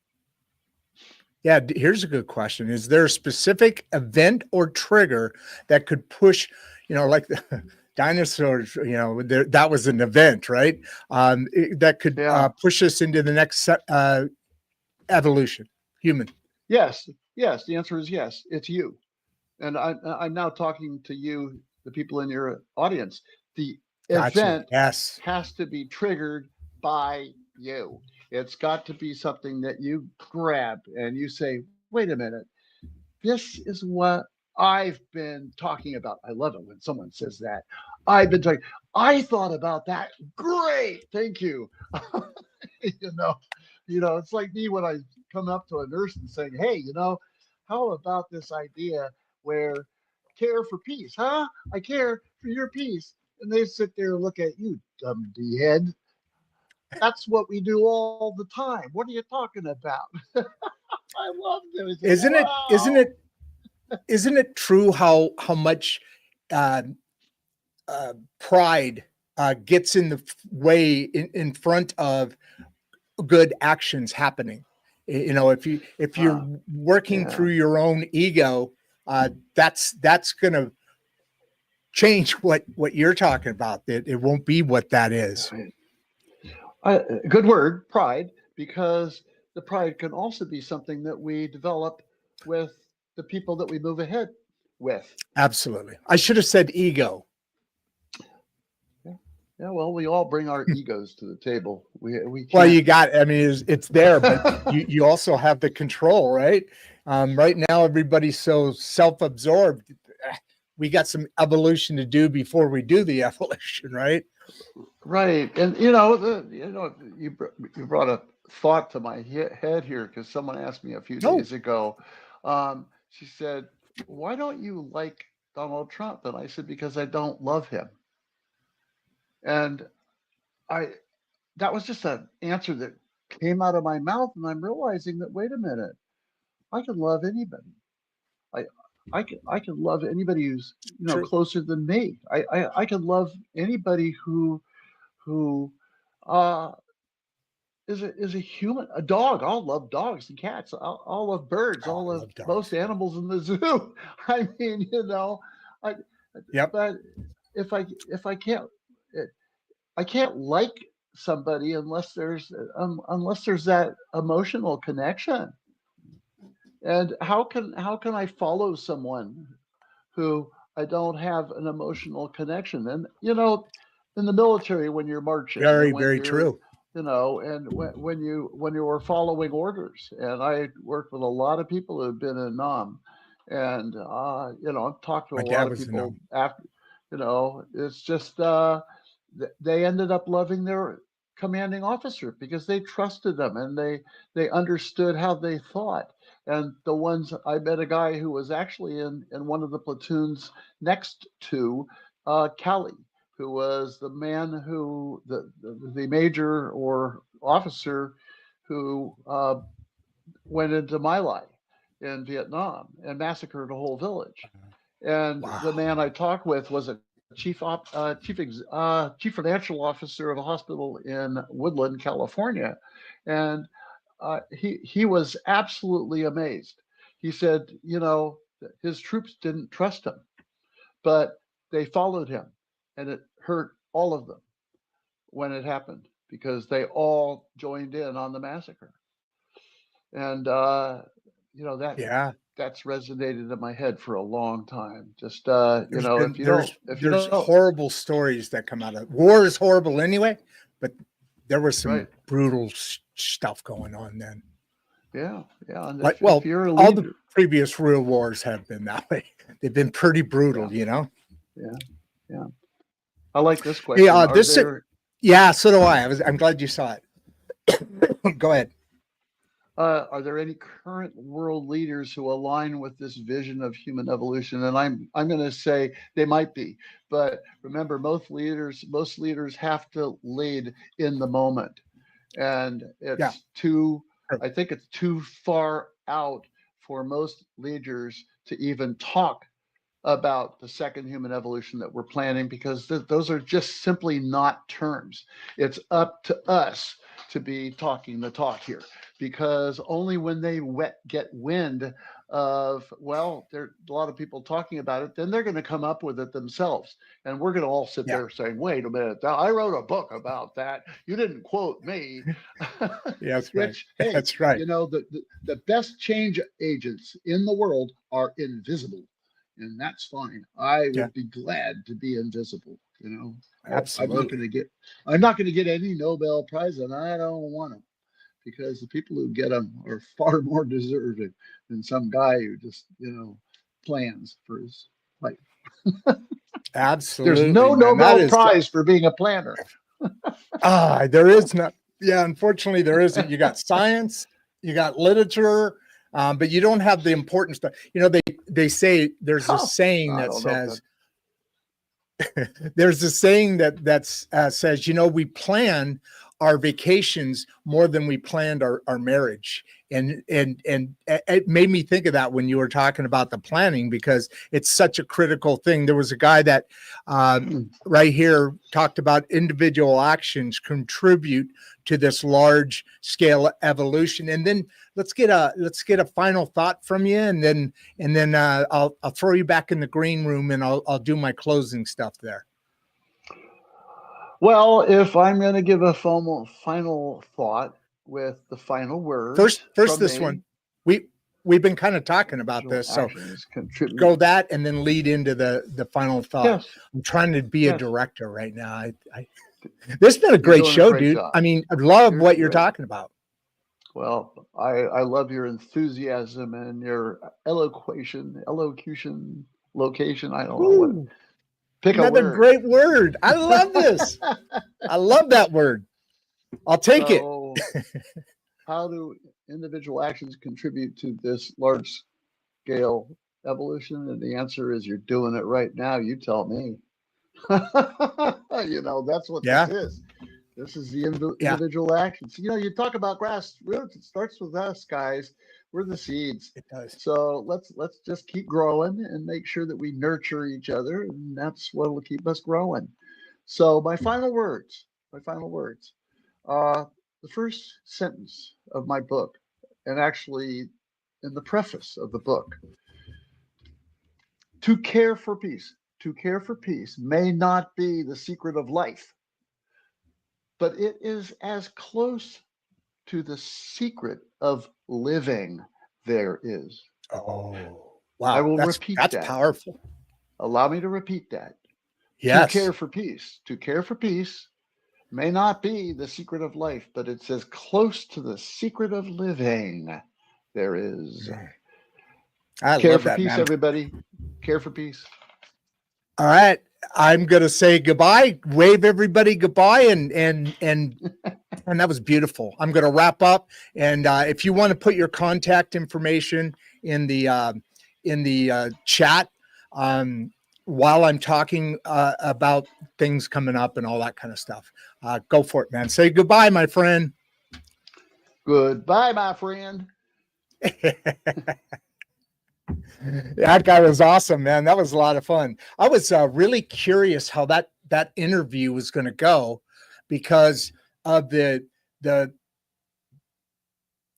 Yeah, here's a good question. Is there a specific event or trigger that could push, like the dinosaurs, that was an event, right? That could Yeah. push us into the next evolution, human. Yes. Yes. The answer is yes. It's you. And I'm now talking to you, the people in your audience. The Gotcha. event Yes. has to be triggered by you. It's got to be something that you grab and you say, wait a minute, this is what I've been talking about. I love it when someone says that. I've been talking, I thought about that. Great. Thank you. you know, it's like me when I come up to a nurse and saying, hey, how about this idea where care for peace, huh? I care for your peace. And they sit there and look at you, dumb head. That's what we do all the time. What are you talking about? I love it. I said, Isn't it? Isn't wow. it? Isn't it true how much uh, pride gets in the way in front of good actions happening? If you're working Yeah. through your own ego, that's going to change what you're talking about. It won't be what that is. Good word, pride, because the pride can also be something that we develop with the people that we move ahead with. Absolutely. I should have said ego. Yeah. Yeah. Well, we all bring our egos to the table. We Well, can't. I mean, it's there, but you also have the control, right? Right now, everybody's so self-absorbed. We got some evolution to do before we do the evolution, right? Right. And you brought a thought to my head here because someone asked me a few No, days ago. She said, "Why don't you like Donald Trump?" And I said, "Because I don't love him." And I that was just an answer that came out of my mouth, and I'm realizing that wait a minute, I can love anybody. I I can love anybody who's true. closer than me. I can love anybody who uh is a human, a dog. I'll love dogs and cats. I'll love birds. Oh, I'll I love love most dogs. animals in the zoo. I mean, I Yep. but if I can't I can't like somebody unless there's that emotional connection. And how can I follow someone who I don't have an emotional connection? And in the military, when you're marching Very, and when very you're true. and when you were following orders, and I worked with a lot of people who have been in NAM, and I've talked to a My lot dad of was a people gnome. after, it's just they ended up loving their commanding officer because they trusted them and they understood how they thought. And the ones I met a guy who was actually in one of the platoons next to Cali, who was the man who the major or officer who went into My Lai in Vietnam and massacred a whole village. And the Wow. man I talked with was a chief financial officer of a hospital in Woodland, California, and he was absolutely amazed. He said, his troops didn't trust him, but they followed him, and it hurt all of them when it happened because they all joined in on the massacre. And that Yeah. that's resonated in my head for a long time. Just There's been if you there's don't horrible stories that come out of war is horrible anyway, but there was some right. brutal stuff going on then. Yeah, yeah. And Like, if well, you're a all the leader, previous real wars have been that way. They've been pretty yeah, brutal, you know. yeah, yeah. I like this Hey, question. Are this, there yeah, so do I. I'm glad you saw it. Go ahead. Are there any current world leaders who align with this vision of human evolution? And I'm going to say they might be, but remember, most leaders have to lead in the moment, and Yeah. I think it's too far out for most leaders to even talk about the second human evolution that we're planning, because those are just simply not terms. It's up to us to be talking the talk here, because only when they get wind of, well, there are a lot of people talking about it, then they're going to come up with it themselves. And we're going to all sit there saying, wait a minute, I wrote a book about that. You didn't quote me. Yeah, that's Which, right. hey, That's right. you know, the best change agents in the world are invisible. And that's fine. I would be glad to be invisible. You know, Absolutely. I'm not going to get any Nobel Prize, and I don't want them, because the people who get them are far more deserving than some guy who just, plans for his life. Absolutely. There's no man. Nobel Prize for being a planner. There is not. Yeah, unfortunately, there isn't. You got science, you got literature, but you don't have the important stuff. You know, they say there's a saying that says there's a saying that says, we plan our vacations more than we planned our marriage. And it made me think of that when you were talking about the planning, because it's such a critical thing. There was a guy that right here talked about individual actions contribute to this large scale evolution. And then let's get a final thought from you, and then I'll throw you back in the green room, and I'll do my closing stuff there. Well, if I'm going to give a final thought with the final words, first this one, we've been kind of talking about this, so go that and then lead into the final thought. Yes. I'm trying to be a director right now. This has been a great show, dude. Job. I mean, I love what you're talking about. Well, I love your enthusiasm and your elocution, location. I don't know what. Pick another word. Great word. I love this. I love that word. I'll take it. How do individual actions contribute to this large scale evolution? And the answer is, you're doing it right now. You tell me. That's what this is. This is the individual actions. You talk about grassroots. It starts with us, guys. We're the seeds. It does. So let's just keep growing and make sure that we nurture each other, and that's what will keep us growing. So my final words. The first sentence of my book, and actually in the preface of the book: to care for peace may not be the secret of life, but it is as close to the secret of living there is. Oh, wow. I will repeat that. That's powerful. Allow me to repeat that. Yes. To care for peace may not be the secret of life, but it's as close to the secret of living there is. Care for peace, everybody. Care for peace. All right. I'm going to say goodbye, wave everybody goodbye. And that was beautiful. I'm going to wrap up. And if you want to put your contact information in the chat while I'm talking about things coming up and all that kind of stuff, go for it, man. Say goodbye, my friend. Goodbye, my friend. That guy was awesome, man. That was a lot of fun. I was really curious how that interview was going to go, because of the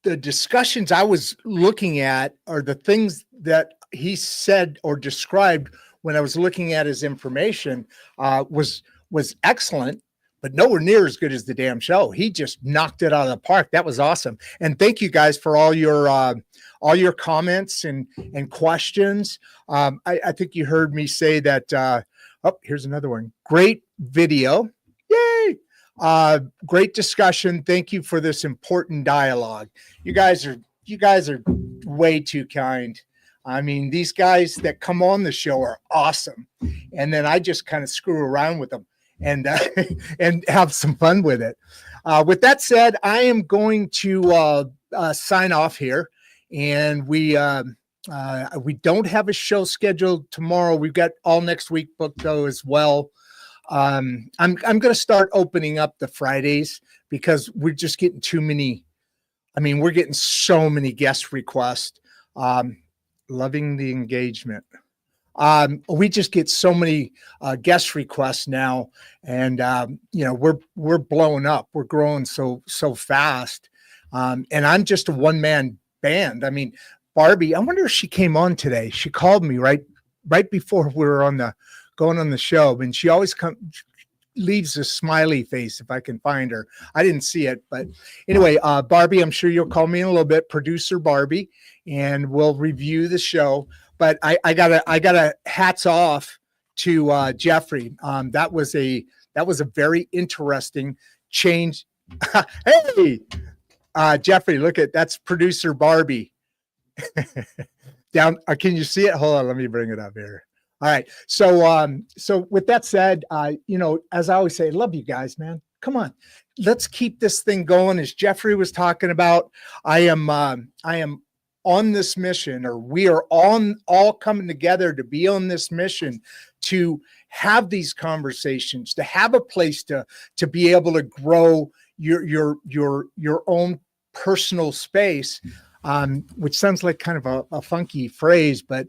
discussions I was looking at, or the things that he said or described when I was looking at his information, was excellent, but nowhere near as good as the damn show. He just knocked it out of the park. That was awesome. And thank you guys for all your comments and questions. I think you heard me say that. Here's another one. Great video. Yay. Great discussion. Thank you for this important dialogue. You guys are way too kind. I mean, these guys that come on the show are awesome. And then I just kind of screw around with them. and and have some fun with it. With that said, I am going to sign off here, and we don't have a show scheduled tomorrow. We've got all next week booked though as well. I'm going to start opening up the Fridays because we're just getting too many. I mean, we're getting so many guest requests. Loving the engagement. We just get so many guest requests now, and we're blowing up. We're growing so fast, and I'm just a one-man band. I mean, Barbie, I wonder if she came on today. She called me right before we were going on the show, and she always leaves a smiley face if I can find her. I didn't see it, but anyway, Barbie, I'm sure you'll call me in a little bit, producer Barbie, and we'll review the show. But I gotta hats off to Jeffrey. That was a very interesting change. Hey, Jeffrey, look that's producer Barbie. Down, can you see it? Hold on, let me bring it up here. All right. So with that said, as I always say, love you guys, man. Come on, let's keep this thing going. As Jeffrey was talking about, I am on this mission, or we are all coming together to be on this mission to have these conversations, to have a place to be able to grow your own personal space. Which sounds like kind of a funky phrase, but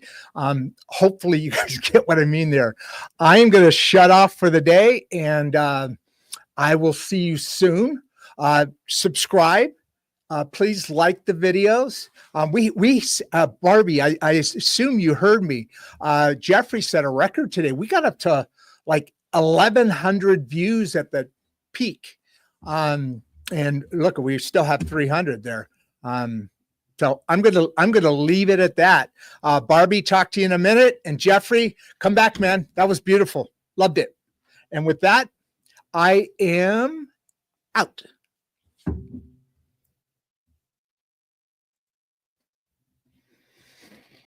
hopefully you guys get what I mean there. I am going to shut off for the day, and I will see you soon. Subscribe. Please like the videos. Barbie, I assume you heard me. Jeffrey set a record today. We got up to like 1,100 views at the peak. And look, we still have 300 there. So I'm gonna leave it at that. Barbie, talk to you in a minute. And Jeffrey, come back, man. That was beautiful. Loved it. And with that, I am out.